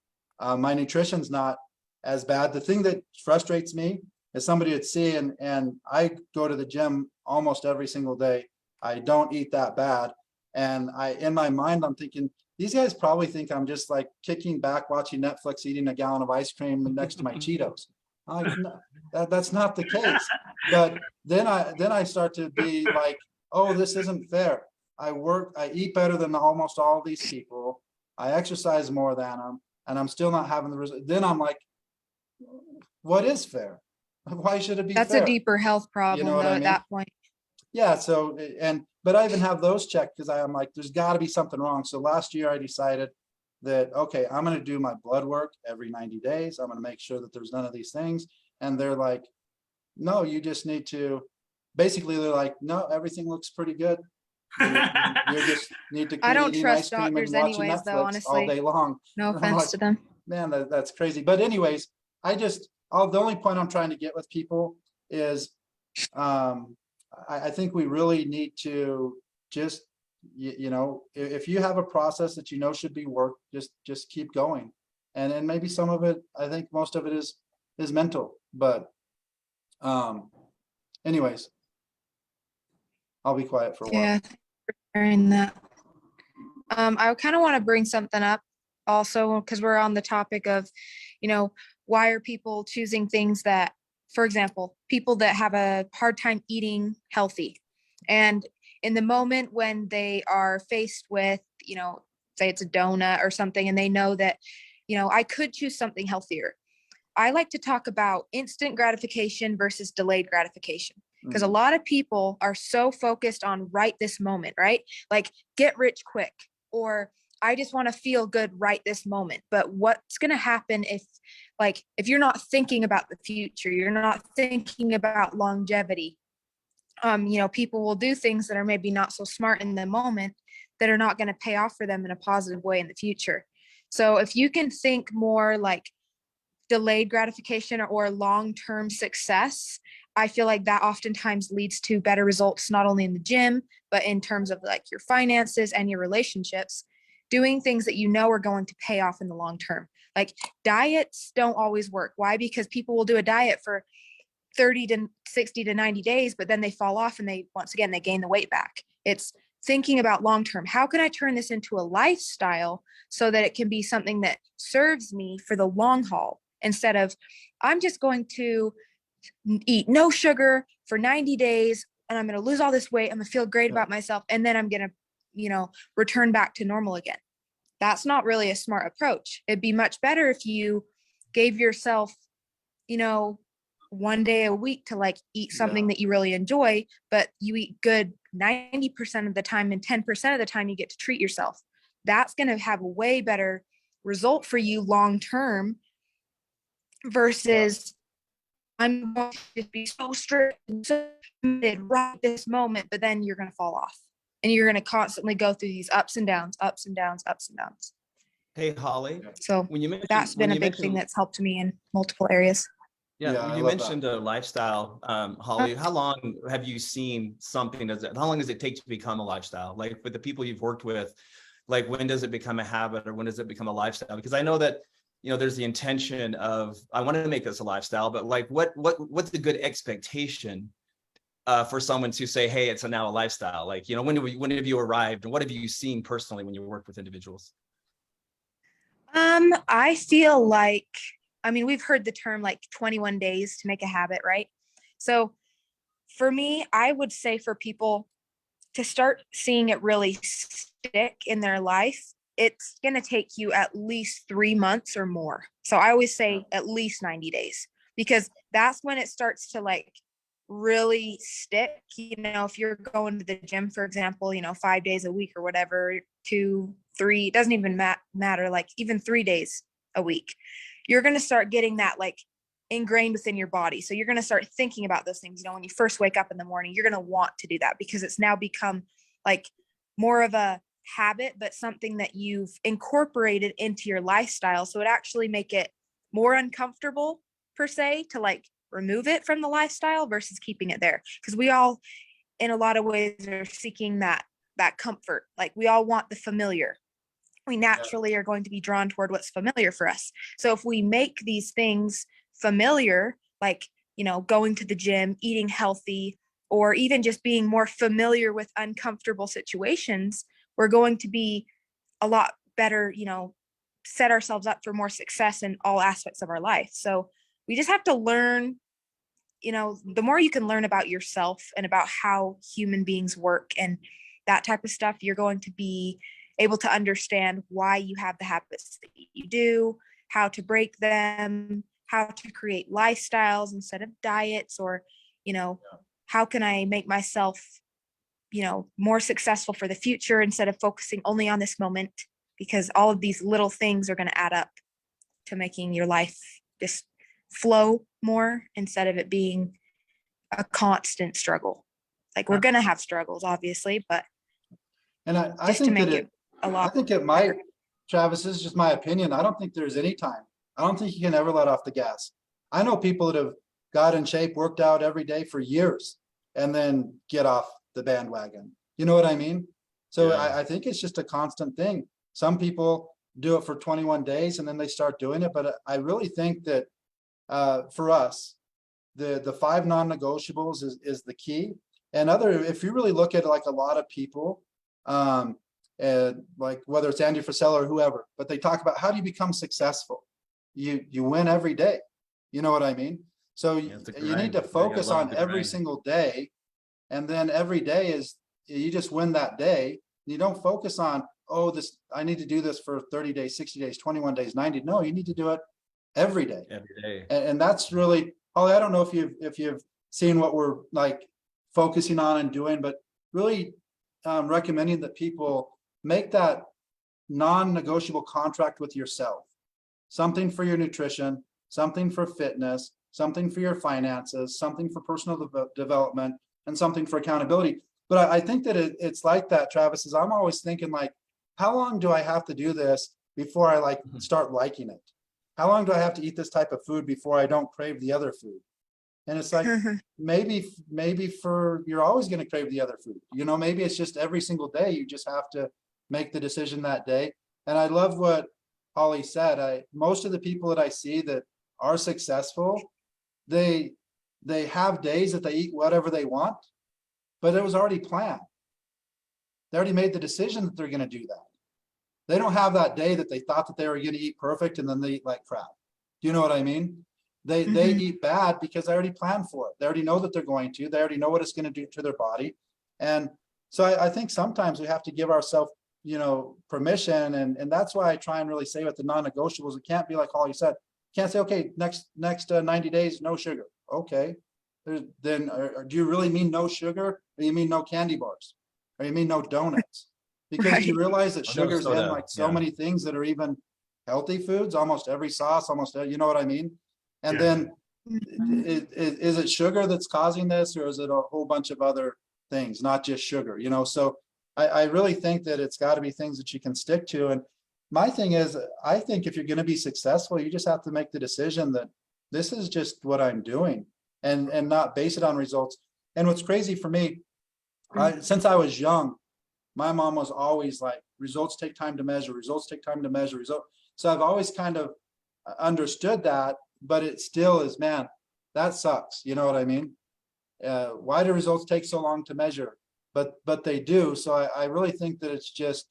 My nutrition's not as bad. The thing that frustrates me is somebody would see, and I go to the gym almost every single day. I don't eat that bad. And in my mind, I'm thinking, these guys probably think I'm just like kicking back, watching Netflix, eating a gallon of ice cream next to my Cheetos. I'm like, no, that's not the case. But then I start to be like, oh, this isn't fair. I eat better than almost all these people. I exercise more than them, and I'm still not having the result. Then I'm like, what is fair? Why should it be That's fair? a deeper health problem, know what though, I at mean? that point. Yeah, so, but I even have those checked, because I'm like, there's got to be something wrong. So last year I decided that, okay, I'm going to do my blood work every 90 days. I'm going to make sure that there's none of these things. And they're like, no, you just need to, basically they're like, no, everything looks pretty good. You just need to I quit don't eating trust ice cream and doctors watching anyways, though, Netflix all day honestly. long. No I'm offense like, to them. man, that's crazy. But anyways, the only point I'm trying to get with people is, I think we really need to just, you know, if you have a process that you know should be worked, just keep going. And then maybe some of it, I think most of it is mental. But anyways, I'll be quiet for a while. Yeah, sharing that. I kind of want to bring something up also, because we're on the topic of, you know, why are people choosing things that, for example, people that have a hard time eating healthy, and in the moment when they are faced with, you know, say it's a donut or something, and they know that, you know, I could choose something healthier. I like to talk about instant gratification versus delayed gratification, because a lot of people are so focused on right this moment, right? Like get rich quick, or I just want to feel good right this moment. But what's going to happen if you're not thinking about the future, you're not thinking about longevity. You know, people will do things that are maybe not so smart in the moment that are not going to pay off for them in a positive way in the future. So if you can think more like delayed gratification or long-term success, I feel like that oftentimes leads to better results, not only in the gym, but in terms of like your finances and your relationships, doing things that you know are going to pay off in the long term. Like diets don't always work. Why? Because people will do a diet for 30 to 60 to 90 days, but then they fall off and once again, they gain the weight back. It's thinking about long-term. How can I turn this into a lifestyle so that it can be something that serves me for the long haul, instead of I'm just going to eat no sugar for 90 days and I'm going to lose all this weight. I'm going to feel great about myself. And then I'm going to, you know, return back to normal again. That's not really a smart approach. It'd be much better if you gave yourself, you know, one day a week to like eat something that you really enjoy, but you eat good 90% of the time, and 10% of the time you get to treat yourself. That's going to have a way better result for you long term versus I'm going to just be so strict and so committed right this moment, but then you're going to fall off and you're going to constantly go through these ups and downs, ups and downs, ups and downs. Hey, Holly, So when you mentioned, that's been a big thing that's helped me in multiple areas. Yeah, Yeah, I you love that. mentioned a lifestyle, Holly. How long have you seen something how long does it take to become a lifestyle? Like with the people you've worked with, like when does it become a habit or when does it become a lifestyle? Because I know that, there's the intention of, I want to make this a lifestyle, but like what's a good expectation for someone to say, hey, it's now a lifestyle? Like, when have you arrived and what have you seen personally when you work with individuals? I feel like, we've heard the term like 21 days to make a habit, right? So for me, I would say for people to start seeing it really stick in their life, it's going to take you at least 3 months or more. So I always say at least 90 days, because that's when it starts to like really stick. If you're going to the gym, for example, 5 days a week or whatever, 2, 3, it doesn't even matter, like even 3 days a week, you're going to start getting that like ingrained within your body. So you're going to start thinking about those things. When you first wake up in the morning, you're going to want to do that because it's now become like more of a habit, but something that you've incorporated into your lifestyle. So it actually make it more uncomfortable per se to like remove it from the lifestyle versus keeping it there. Because we all, in a lot of ways, are seeking that comfort. Like we all want the familiar. We naturally are going to be drawn toward what's familiar for us. So if we make these things familiar, like, going to the gym, eating healthy, or even just being more familiar with uncomfortable situations, we're going to be a lot better, set ourselves up for more success in all aspects of our life. So we just have to learn, the more you can learn about yourself and about how human beings work and that type of stuff, you're going to be able to understand why you have the habits that you do, how to break them, how to create lifestyles instead of diets, or, how can I make myself, more successful for the future instead of focusing only on this moment, because all of these little things are going to add up to making your life just flow more instead of it being a constant struggle. Like we're going to have struggles, obviously, but And I just to think make that it a lot. I think it might, Travis, this is just my opinion. I don't think there's any time. I don't think you can ever let off the gas. I know people that have got in shape, worked out every day for years, and then get off the bandwagon. You know what I mean? So Yeah. I think it's just a constant thing. Some people do it for 21 days and then they start doing it. But I really think that for us, the 5 non-negotiables is the key. And if you really look at like a lot of people, and like whether it's Andy Frisella or whoever, but they talk about how do you become successful? You win every day. You know what I mean? So you need to focus on every single day. And then every day is, you just win that day. You don't focus on, oh, I need to do this for 30 days, 60 days, 21 days, 90. No, you need to do it every day. Every day. And that's really, Holly, I don't know if you've seen what we're like focusing on and doing, but really recommending that people make that non-negotiable contract with yourself. Something for your nutrition, something for fitness, something for your finances, something for personal development, and something for accountability. But I think that it's like that, Travis, is I'm always thinking like, how long do I have to do this before I like start liking it? How long do I have to eat this type of food before I don't crave the other food? And it's like, maybe you're always going to crave the other food. Maybe it's just every single day. You just have to make the decision that day. And I love what Holly said. Most of the people that I see that are successful, they have days that they eat whatever they want, but it was already planned. They already made the decision that they're going to do that. They don't have that day that they thought that they were going to eat perfect and then they eat like crap. Do you know what I mean? They eat bad because they already planned for it. They already know that they're going to. They already know what it's going to do to their body. And so I think sometimes we have to give ourselves, permission. And that's why I try and really say with the non-negotiables, it can't be like all you said. You can't say, okay, next 90 days, no sugar. Okay. Then do you really mean no sugar? Or do you mean no candy bars? Or you mean no donuts? Because you realize that sugar's in like so many things that are even healthy foods, almost every sauce, you know what I mean? And then is it sugar that's causing this, or is it a whole bunch of other things, not just sugar, So I really think that it's got to be things that you can stick to. And my thing is, I think if you're going to be successful, you just have to make the decision that this is just what I'm doing, and not base it on results. And what's crazy for me, since I was young, my mom was always like, results take time to measure, results take time to measure, so I've always kind of understood that, but it still is, man, that sucks. You know what I mean? Why do results take so long to measure? But they do. So I really think that it's just,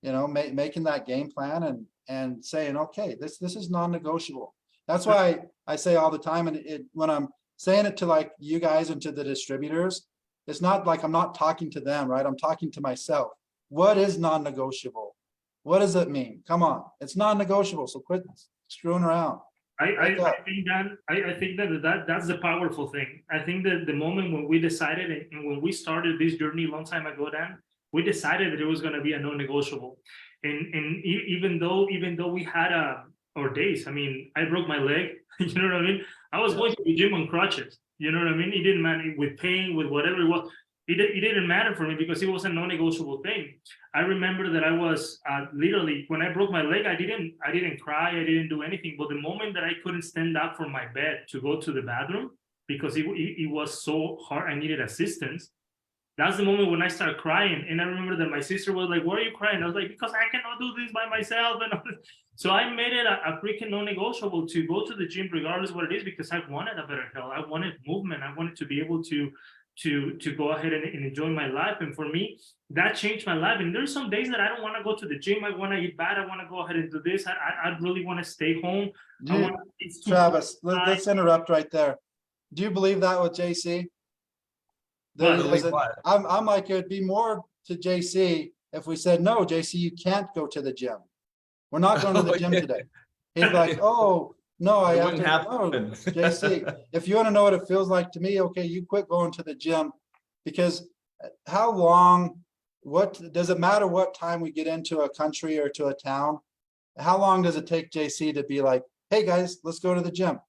you know, making that game plan and saying, okay, this is non-negotiable. That's why I say all the time, and when I'm saying it to like you guys and to the distributors, it's not like I'm not talking to them, right? I'm talking to myself. What is non-negotiable? What does it mean? Come on, it's non-negotiable. So quit screwing around. I think that's the powerful thing. I think that the moment when we decided and when we started this journey a long time ago, Dan, we decided that it was going to be a non-negotiable. And even though we had our days, I mean, I broke my leg, you know what I mean? I was going to the gym on crutches, you know what I mean? It didn't matter, with pain, with whatever it was. It didn't matter for me because it was a non-negotiable thing. I remember that I was literally, when I broke my leg, I didn't cry, I didn't do anything. But the moment that I couldn't stand up from my bed to go to the bathroom because it was so hard, I needed assistance. That's the moment when I started crying. And I remember that my sister was like, "Why are you crying?" I was like, "Because I cannot do this by myself." And so I made it a freaking non-negotiable to go to the gym regardless of what it is, because I wanted a better health. I wanted movement. I wanted to be able to go ahead and enjoy my life. And for me, that changed my life. And there's some days that I don't want to go to the gym. I want to eat bad. I want to go ahead and do this. I really want to stay home. Travis, let's interrupt right there. Do you believe that with JC? I'm like, it'd be more to JC if we said, no, JC, you can't go to the gym. We're not going to the gym today. He's like, oh, no, I have to. No, JC, if you want to know what it feels like to me, okay, you quit going to the gym. Because how long, what does it matter what time we get into a country or to a town? How long does it take JC to be like, hey guys, let's go to the gym?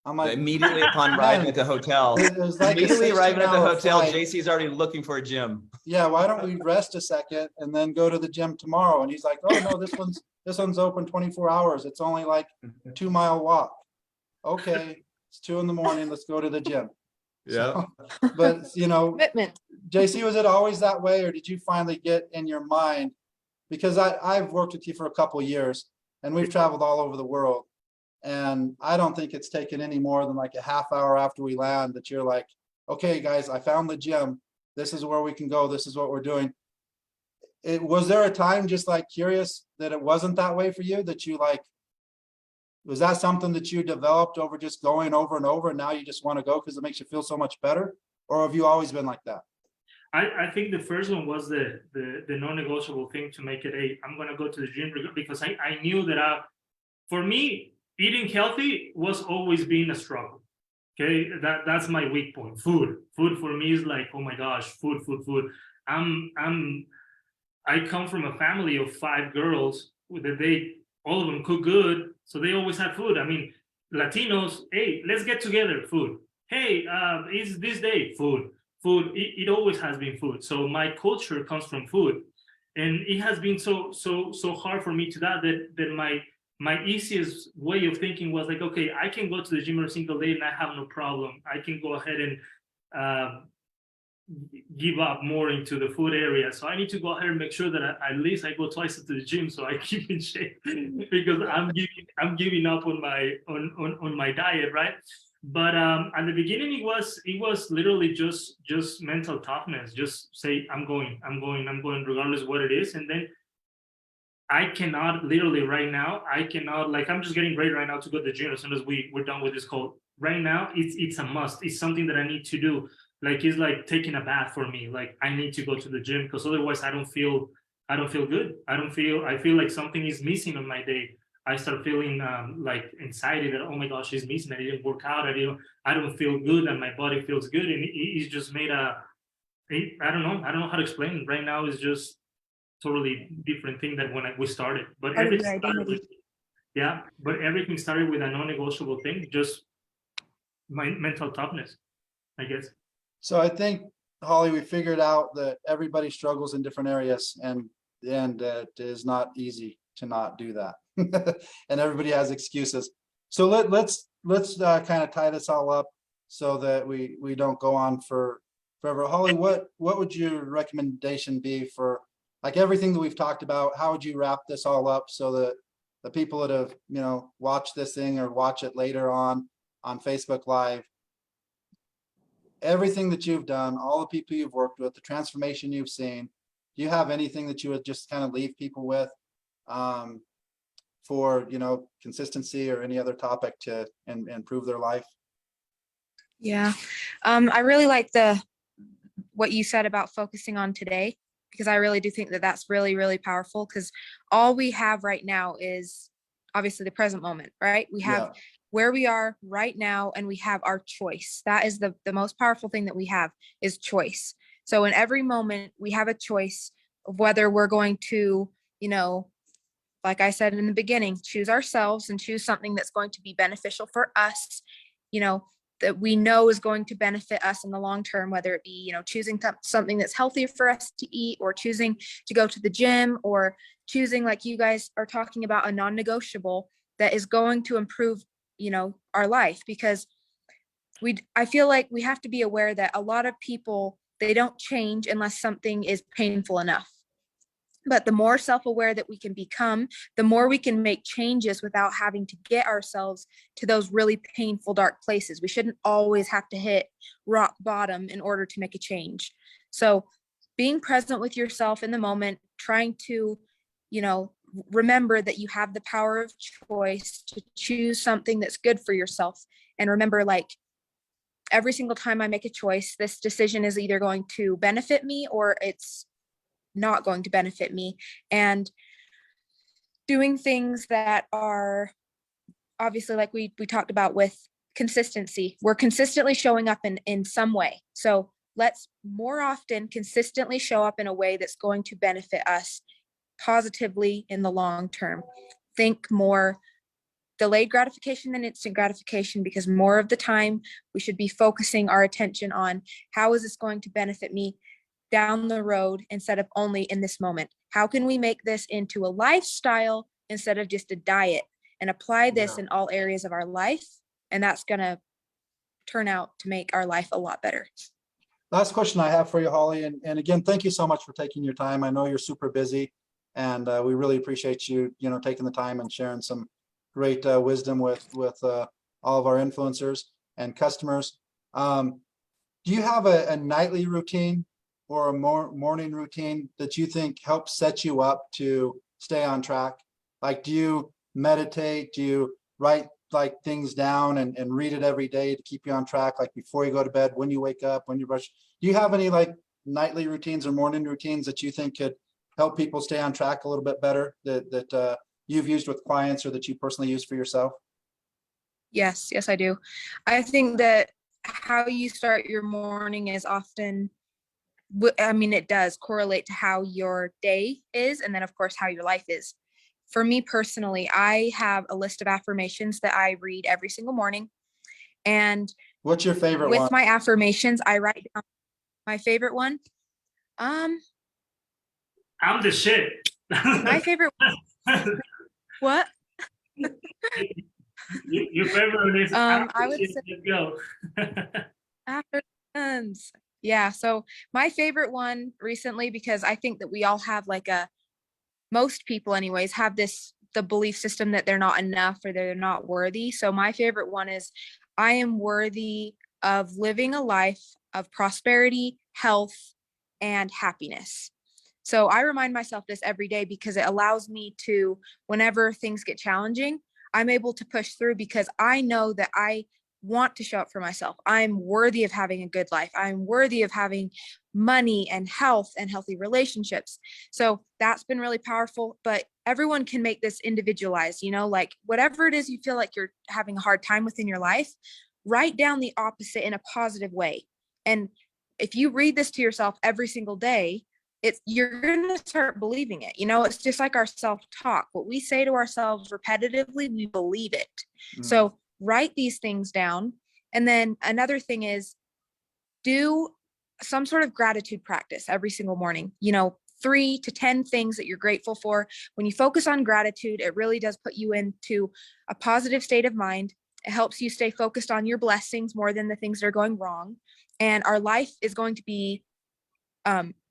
I'm like, immediately upon arriving at the hotel, like immediately arriving at the hotel, flight. JC's already looking for a gym. Yeah, why don't we rest a second and then go to the gym tomorrow? And he's like, oh no, this one's open 24 hours. It's only like a 2-mile walk. Okay, it's 2 in the morning. Let's go to the gym. Yeah. So, but you know, Commitment. JC, was it always that way, or did you finally get in your mind? Because I've worked with you for a couple of years and we've traveled all over the world. And I don't think it's taken any more than like a half hour after we land that you're like, okay, guys, I found the gym. This is where we can go. This is what we're doing. Was there a time, just like curious, that it wasn't that way for you, that you like, was that something that you developed over just going over and over and now you just want to go because it makes you feel so much better? Or have you always been like that? I think the first one was the non-negotiable thing to make it I'm going to go to the gym because I knew that for me, eating healthy was always been a struggle. Okay, that's my weak point. Food for me is like, oh my gosh, food. I come from a family of 5 girls that all of them cook good, so they always had food. I mean, Latinos, hey, let's get together, food. Hey, it's this day, food. It always has been food. So my culture comes from food, and it has been so hard for me to that my easiest way of thinking was like, okay, I can go to the gym every single day and I have no problem. I can go ahead and give up more into the food area. So I need to go ahead and make sure that at least I go twice to the gym so I keep in shape because I'm giving up on my diet, right? But at the beginning, it was literally just mental toughness. Just say, I'm going regardless of what it is, and then I cannot literally right now, like, I'm just getting ready right now to go to the gym as soon as we're done with this call. Right now, it's a must. It's something that I need to do. Like, it's like taking a bath for me. Like, I need to go to the gym because otherwise I don't feel good. I feel like something is missing on my day. I start feeling like anxiety that, oh my gosh, it's missing. I didn't work out. I don't feel good and my body feels good. And it's just made I don't know how to explain it. Right now, it's just totally different thing than when we started. But everything started with a non-negotiable thing, just my mental toughness, I guess. So I think, Holly, we figured out that everybody struggles in different areas, and it is not easy to not do that. And everybody has excuses. So let's kind of tie this all up so that we don't go on forever. Holly, what would your recommendation be for like everything that we've talked about? How would you wrap this all up so that the people that have, you know, watched this thing or watch it later on Facebook Live, everything that you've done, all the people you've worked with, the transformation you've seen, do you have anything that you would just kind of leave people with for, you know, consistency or any other topic to improve their life? Yeah. I really like what you said about focusing on today, because I really do think that that's really, really powerful, because all we have right now is obviously the present moment, right? We have where we are right now, and we have our choice. That is the most powerful thing that we have, is choice. So in every moment we have a choice of whether we're going to, you know, like I said in the beginning, choose ourselves and choose something that's going to be beneficial for us, you know, that we know is going to benefit us in the long term, whether it be, you know, choosing something that's healthier for us to eat, or choosing to go to the gym, or choosing, like you guys are talking about, a non-negotiable that is going to improve, you know, our life. Because I feel like we have to be aware that a lot of people, they don't change unless something is painful enough. But the more self-aware that we can become, the more we can make changes without having to get ourselves to those really painful, dark places. We shouldn't always have to hit rock bottom in order to make a change. So being present with yourself in the moment, trying to, you know, remember that you have the power of choice to choose something that's good for yourself. And remember, like, every single time I make a choice, this decision is either going to benefit me or it's not going to benefit me. And doing things that are obviously, like we talked about with consistency, we're consistently showing up in some way. So let's more often consistently show up in a way that's going to benefit us positively in the long term. Think more delayed gratification than instant gratification, because more of the time we should be focusing our attention on how is this going to benefit me down the road instead of only in this moment. How can we make this into a lifestyle instead of just a diet, and apply this in all areas of our life? And that's going to turn out to make our life a lot better. Last question I have for you, Holly. And again, thank you so much for taking your time. I know you're super busy, and we really appreciate you, you know, taking the time and sharing some great wisdom with all of our influencers and customers. Do you have a nightly routine or a morning routine that you think helps set you up to stay on track? Like, do you meditate? Do you write like things down and read it every day to keep you on track? Like before you go to bed, when you wake up, when you brush, do you have any like nightly routines or morning routines that you think could help people stay on track a little bit better, that you've used with clients or that you personally use for yourself? Yes, I do. I think that how you start your morning is often, I mean, it does correlate to how your day is, and then of course how your life is. For me personally, I have a list of affirmations that I read every single morning. And what's your favorite one? With my affirmations, I write down my favorite one. I'm the shit. My favorite one. What? Your favorite is I would say let's go. affirmations. Yeah, so my favorite one recently, because I think that we all have like most people anyways have the belief system that they're not enough or they're not worthy. So my favorite one is, I am worthy of living a life of prosperity, health, and happiness. So I remind myself this every day because it allows me to, whenever things get challenging, I'm able to push through because I know that I want to show up for myself. I'm worthy of having a good life. I'm worthy of having money and health and healthy relationships. So that's been really powerful, but everyone can make this individualized, you know, like whatever it is you feel like you're having a hard time with in your life, write down the opposite in a positive way. And if you read this to yourself every single day, you're going to start believing it. You know, it's just like our self-talk. What we say to ourselves repetitively, we believe it. So write these things down. And then another thing is, do some sort of gratitude practice every single morning. You know, 3 to 10 things that you're grateful for. When you focus on gratitude, it really does put you into a positive state of mind. It helps you stay focused on your blessings more than the things that are going wrong. And our life is going to be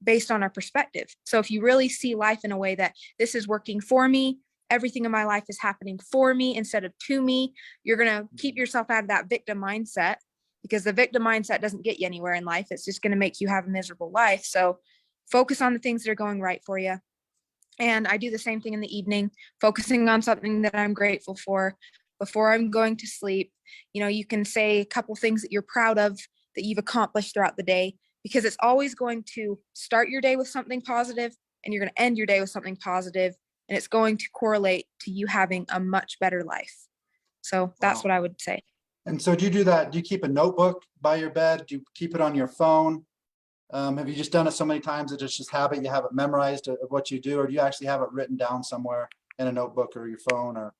based on our perspective. So if you really see life in a way that this is working for me, everything in my life is happening for me instead of to me, you're going to keep yourself out of that victim mindset, because the victim mindset doesn't get you anywhere in life. It's just going to make you have a miserable life. So focus on the things that are going right for you. And I do the same thing in the evening, focusing on something that I'm grateful for before I'm going to sleep. You know, you can say a couple things that you're proud of that you've accomplished throughout the day, because it's always going to start your day with something positive and you're going to end your day with something positive, and it's going to correlate to you having a much better life. So that's what I would say. And so do you do that? Do you keep a notebook by your bed? Do you keep it on your phone? Have you just done it so many times that it's just habit, you have it memorized of what you do, or do you actually have it written down somewhere in a notebook or your phone? Or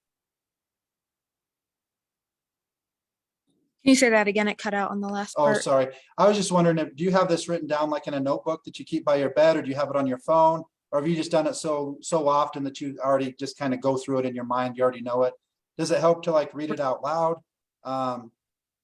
Can you say that again? It cut out on the last oh, part. sorry. I was just wondering, if do you have this written down like in a notebook that you keep by your bed, or do you have it on your phone? Or have you just done it so often that you already just kind of go through it in your mind, you already know it? Does it help to like read it out loud?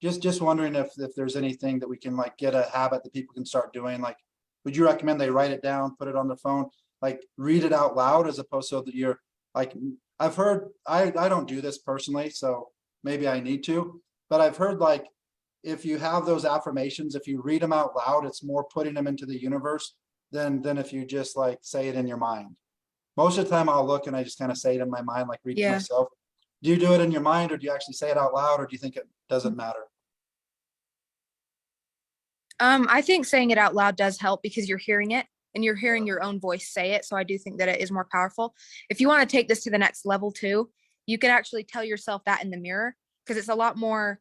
Just wondering if there's anything that we can like get a habit that people can start doing. Like, would you recommend they write it down, put it on their phone, like read it out loud, as opposed so that you're like, I've heard, I don't do this personally, so maybe I need to, but I've heard like, if you have those affirmations, if you read them out loud, it's more putting them into the universe than if you just like say it in your mind. Most of the time I'll look and I just kind of say it in my mind, like read to myself. Do you do it in your mind, or do you actually say it out loud, or do you think it doesn't matter? I think saying it out loud does help, because you're hearing it and you're hearing your own voice say it. So I do think that it is more powerful. If you want to take this to the next level too, you can actually tell yourself that in the mirror, because it's a lot more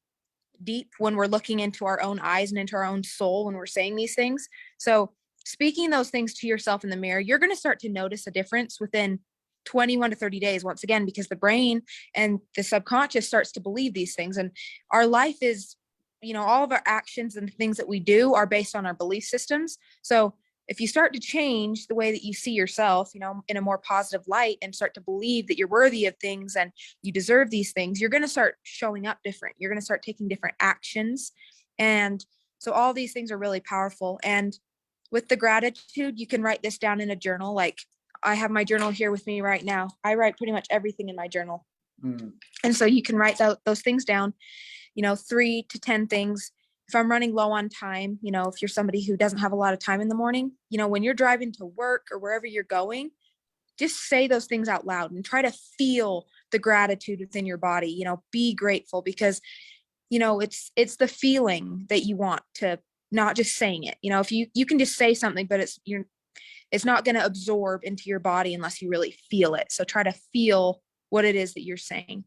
deep when we're looking into our own eyes and into our own soul when we're saying these things. So speaking those things to yourself in the mirror, you're going to start to notice a difference within 21 to 30 days, once again, because the brain and the subconscious starts to believe these things. And our life is, you know, all of our actions and things that we do are based on our belief systems. So if you start to change the way that you see yourself, you know, in a more positive light, and start to believe that you're worthy of things and you deserve these things, you're going to start showing up different. You're going to start taking different actions. And so all these things are really powerful. And with the gratitude, you can write this down in a journal. Like, I have my journal here with me right now. I write pretty much everything in my journal. And so you can write those things down, you know, 3 to 10 things. If I'm running low on time, you know, if you're somebody who doesn't have a lot of time in the morning, you know, when you're driving to work or wherever you're going, just say those things out loud and try to feel the gratitude within your body. You know, be grateful, because, you know, it's the feeling that you want, to not just saying it. You know, if you can just say something, but it's not going to absorb into your body unless you really feel it. So try to feel what it is that you're saying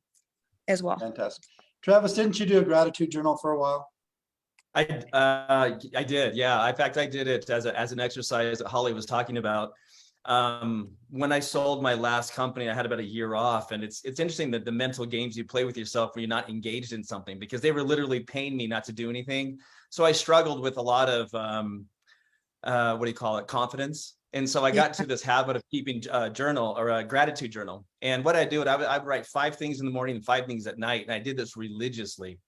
as well. Fantastic. Travis, didn't you do a gratitude journal for a while? I did, yeah. In fact, I did it as an exercise that Holly was talking about. When I sold my last company, I had about a year off, and it's interesting that the mental games you play with yourself when you're not engaged in something, because they were literally paying me not to do anything. So I struggled with a lot of what do you call it, confidence. And so I got to this habit of keeping a journal, or a gratitude journal. And what I do, I would write 5 things in the morning and 5 things at night. And I did this religiously.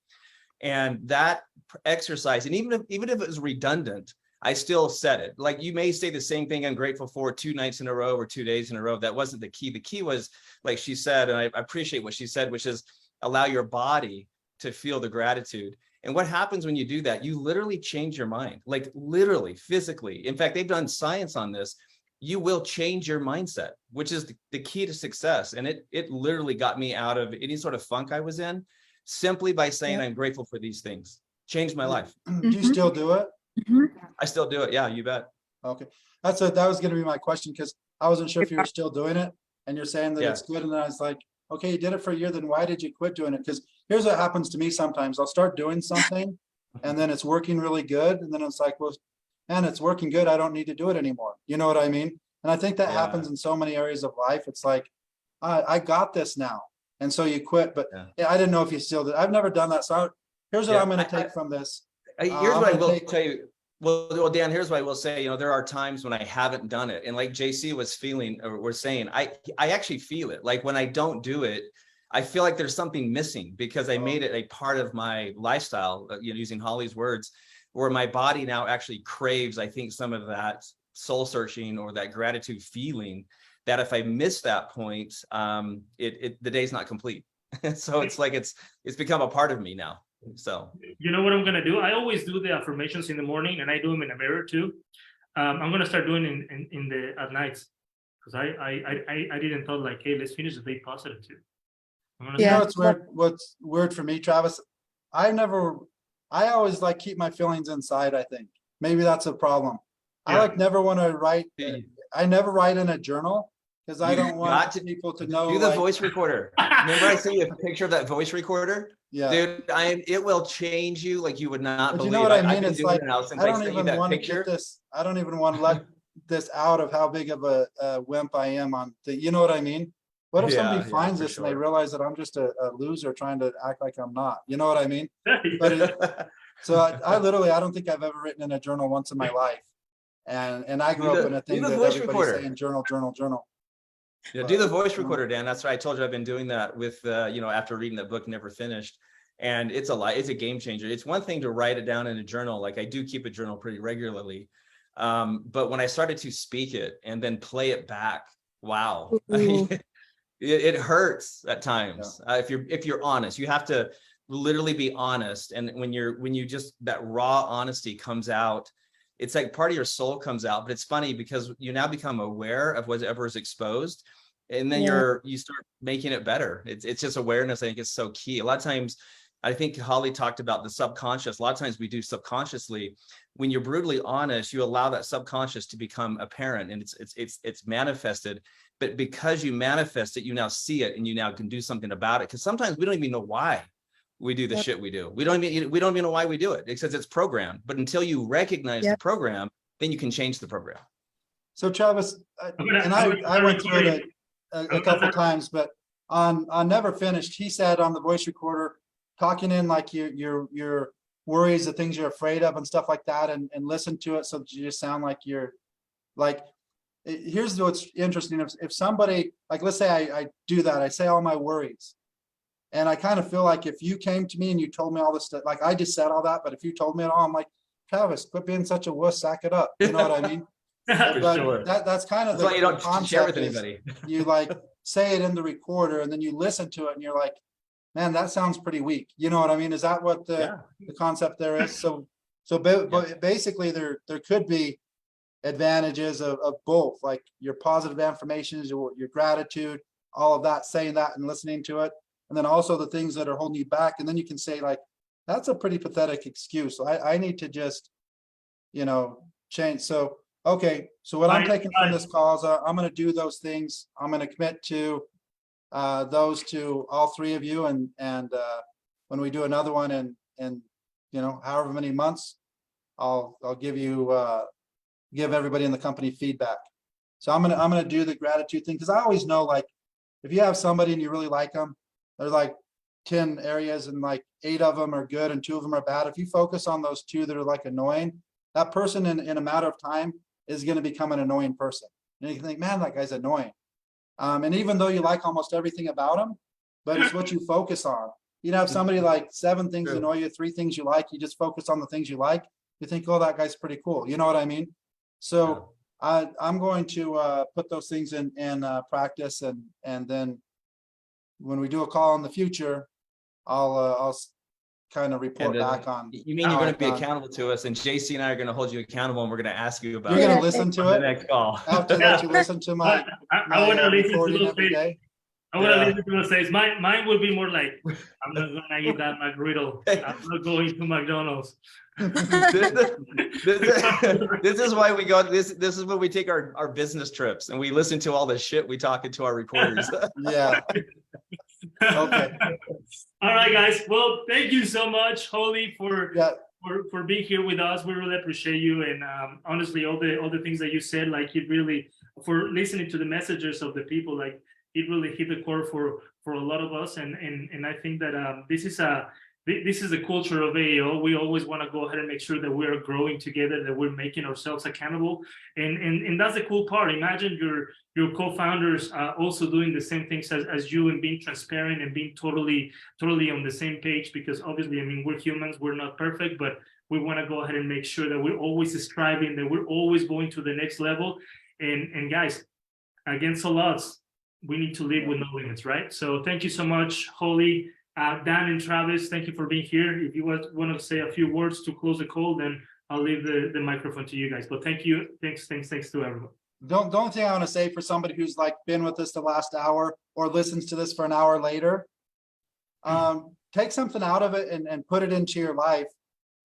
And that exercise, and even if it was redundant, I still said it. Like, you may say the same thing I'm grateful for 2 nights in a row or 2 days in a row. That wasn't the key. The key was, like she said, and I appreciate what she said, which is allow your body to feel the gratitude. And what happens when you do that? You literally change your mind, like literally, physically. In fact, they've done science on this. You will change your mindset, which is the key to success. And it literally got me out of any sort of funk I was in, simply by saying, I'm grateful for these things. Changed my life. Do you still do it? I still do it. Yeah, you bet. Okay. That was going to be my question, because I wasn't sure if you were still doing it, and you're saying that it's good. And then I was like, okay, you did it for a year, then why did you quit doing it? Because here's what happens to me sometimes. I'll start doing something and then it's working really good. And then it's like, well, man, it's working good. I don't need to do it anymore. You know what I mean? And I think that happens in so many areas of life. It's like, I got this now. And so you quit, but I didn't know if you still did. I've never done that. So here's what I'm going to take from this. Here's what I will tell you. Well, Dan, here's what I will say. You know, there are times when I haven't done it. And like JC was feeling, or was saying, I actually feel it. Like when I don't do it, I feel like there's something missing because I made it a part of my lifestyle, using Holly's words, where my body now actually craves, I think, some of that soul searching or that gratitude feeling, that if I miss that point, the day's not complete. So it's like it's become a part of me now. So you know what I'm gonna do? I always do the affirmations in the morning, and I do them in the mirror too. I'm gonna start doing in the at nights, because I didn't thought like, hey, let's finish the day positive too. You know what's weird for me, Travis? I always like keep my feelings inside, I think. Maybe that's a problem. I like never want to write. I never write in a journal because I don't want people to know. Do the voice recorder. Remember I sent you a picture of that voice recorder? Yeah. Dude, it will change you like you would not But believe. you know what I mean? I've been It's doing like, it now since I don't sent you even that want to picture. get this. I don't even want to let this out of how big of a wimp I am on you know what I mean? What if somebody finds this and they realize that I'm just a loser trying to act like I'm not? You know what I mean? But so I literally, I don't think I've ever written in a journal once in my life. And I grew up in a thing that everybody's saying journal. Yeah, do the voice recorder, Dan. That's right. I told you I've been doing that with, after reading that book, Never Finished. And it's a game changer. It's one thing to write it down in a journal. Like I do keep a journal pretty regularly. But when I started to speak it and then play it back, wow. It hurts at times. If you're honest, you have to literally be honest. And when you just, that raw honesty comes out, it's like part of your soul comes out. But it's funny because you now become aware of whatever is exposed, and then you start making it better. It's just awareness. I think is so key. A lot of times, I think Holly talked about the subconscious. A lot of times we do subconsciously. When you're brutally honest, you allow that subconscious to become apparent, and it's manifested. But because you manifest it, you now see it, and you now can do something about it. Because sometimes we don't even know why we do the shit we do. We don't even know why we do it. It says it's programmed. But until you recognize the program, then you can change the program. So Travis, I went through it a couple times, but on Never Finished, he said on the voice recorder, talking in like your worries, the things you're afraid of and stuff like that, and listen to it so that you just sound like you're like, here's what's interesting. If somebody, like, let's say I do that, I say all my worries, and I kind of feel like if you came to me and you told me all this stuff, like I just said all that, but if you told me it all, I'm like, Travis, quit being such a wuss, sack it up. You know what I mean? But sure. That's kind of why you don't share with concept anybody. You like say it in the recorder and then you listen to it and you're like, man, that sounds pretty weak. You know what I mean? Is that what the concept there is? So basically there could be advantages of both, like your positive affirmations, your gratitude, all of that, saying that and listening to it. And then also the things that are holding you back. And then you can say like, that's a pretty pathetic excuse. So I need to just, change. So, okay. So what I'm taking from this call is I'm going to do those things. I'm going to commit to those to all three of you. And when we do another one in however many months, I'll give everybody in the company feedback. So I'm gonna do the gratitude thing, because I always know, like, if you have somebody and you really like them, there's like 10 areas and like 8 of them are good and 2 of them are bad. If you focus on those 2 that are like annoying, that person in a matter of time is going to become an annoying person. And you can think, man, that guy's annoying. And even though you like almost everything about him, but it's what you focus on. You have somebody like 7 things annoy you, 3 things you like, you just focus on the things you like. You think, oh, that guy's pretty cool. You know what I mean? So I'm going to put those things in practice, and then when we do a call in the future, I'll kind of report back on. You mean you're going to be accountable to us, and JC and I are going to hold you accountable, and we're going to ask you about. You're going to listen to it the next call after that. You listen to my recording every day. I want to listen to what says. Mine would be more like, I'm not going to eat that McGriddle. I'm not going to McDonald's. This is why we go. This is when we take our business trips and we listen to all the shit we talk into our recorders. Yeah. Okay. All right, guys. Well, thank you so much, Holly, for being here with us. We really appreciate you, and honestly, all the things that you said, like, it really, for listening to the messages of the people, like, it really hit the core for a lot of us, and I think that this this is the culture of AAO. We always want to go ahead and make sure that we're growing together, that we're making ourselves accountable. And that's the cool part. Imagine your co-founders also doing the same things as you, and being transparent and being totally on the same page, because obviously, I mean, we're humans, we're not perfect, but we want to go ahead and make sure that we're always striving, that we're always going to the next level. And guys, against all odds, we need to live with no limits, right? So thank you so much, Holly. Dan and Travis, thank you for being here. If you want to say a few words to close the call, then I'll leave the microphone to you guys. But thank you. Thanks to everyone. The only thing I want to say for somebody who's like been with us the last hour or listens to this for an hour later, take something out of it and put it into your life,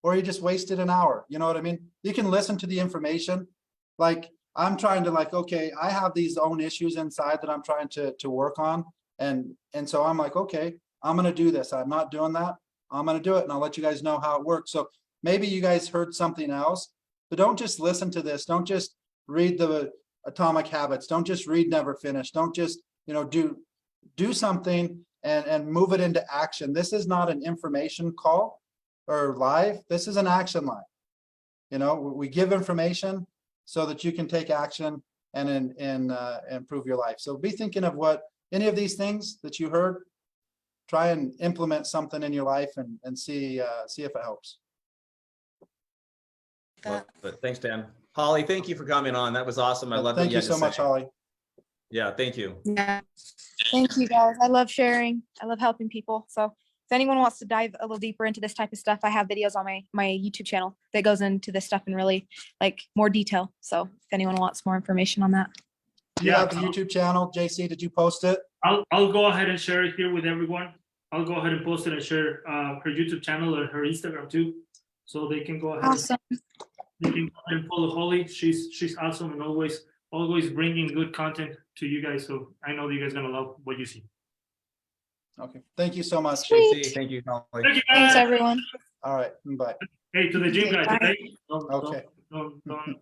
or you just wasted an hour. You know what I mean? You can listen to the information. Like, I'm trying to like, okay, I have these own issues inside that I'm trying to work on. And so I'm like, okay, I'm going to do this. I'm not doing that. I'm going to do it. And I'll let you guys know how it works. So maybe you guys heard something else, but don't just listen to this. Don't just read the Atomic Habits. Don't just read Never Finish. Don't just, do something and move it into action. This is not an information call or live. This is an action line. We give information so that you can take action and improve your life. So be thinking of what any of these things that you heard. Try and implement something in your life and see if it helps. But thanks, Dan. Holly, thank you for coming on. That was awesome. I love that. Thank you so much, Holly. Yeah, thank you. Yeah. Thank you guys. I love sharing. I love helping people. So if anyone wants to dive a little deeper into this type of stuff, I have videos on my YouTube channel that goes into this stuff in really like more detail. So if anyone wants more information on that. Do you have the YouTube channel, JC? Did you post it? I'll go ahead and share it here with everyone. I'll go ahead and post it and share her YouTube channel or her Instagram too, so they can go ahead. Awesome. They can go ahead and follow Holly. She's awesome and always bringing good content to you guys. So I know that you guys are gonna love what you see. Okay. Thank you so much. Sweet. Thank you, Holly. Thank you, Thanks, guys. everyone. All right. Bye. Hey, to the gym guys. Bye. Okay? Okay. Don't.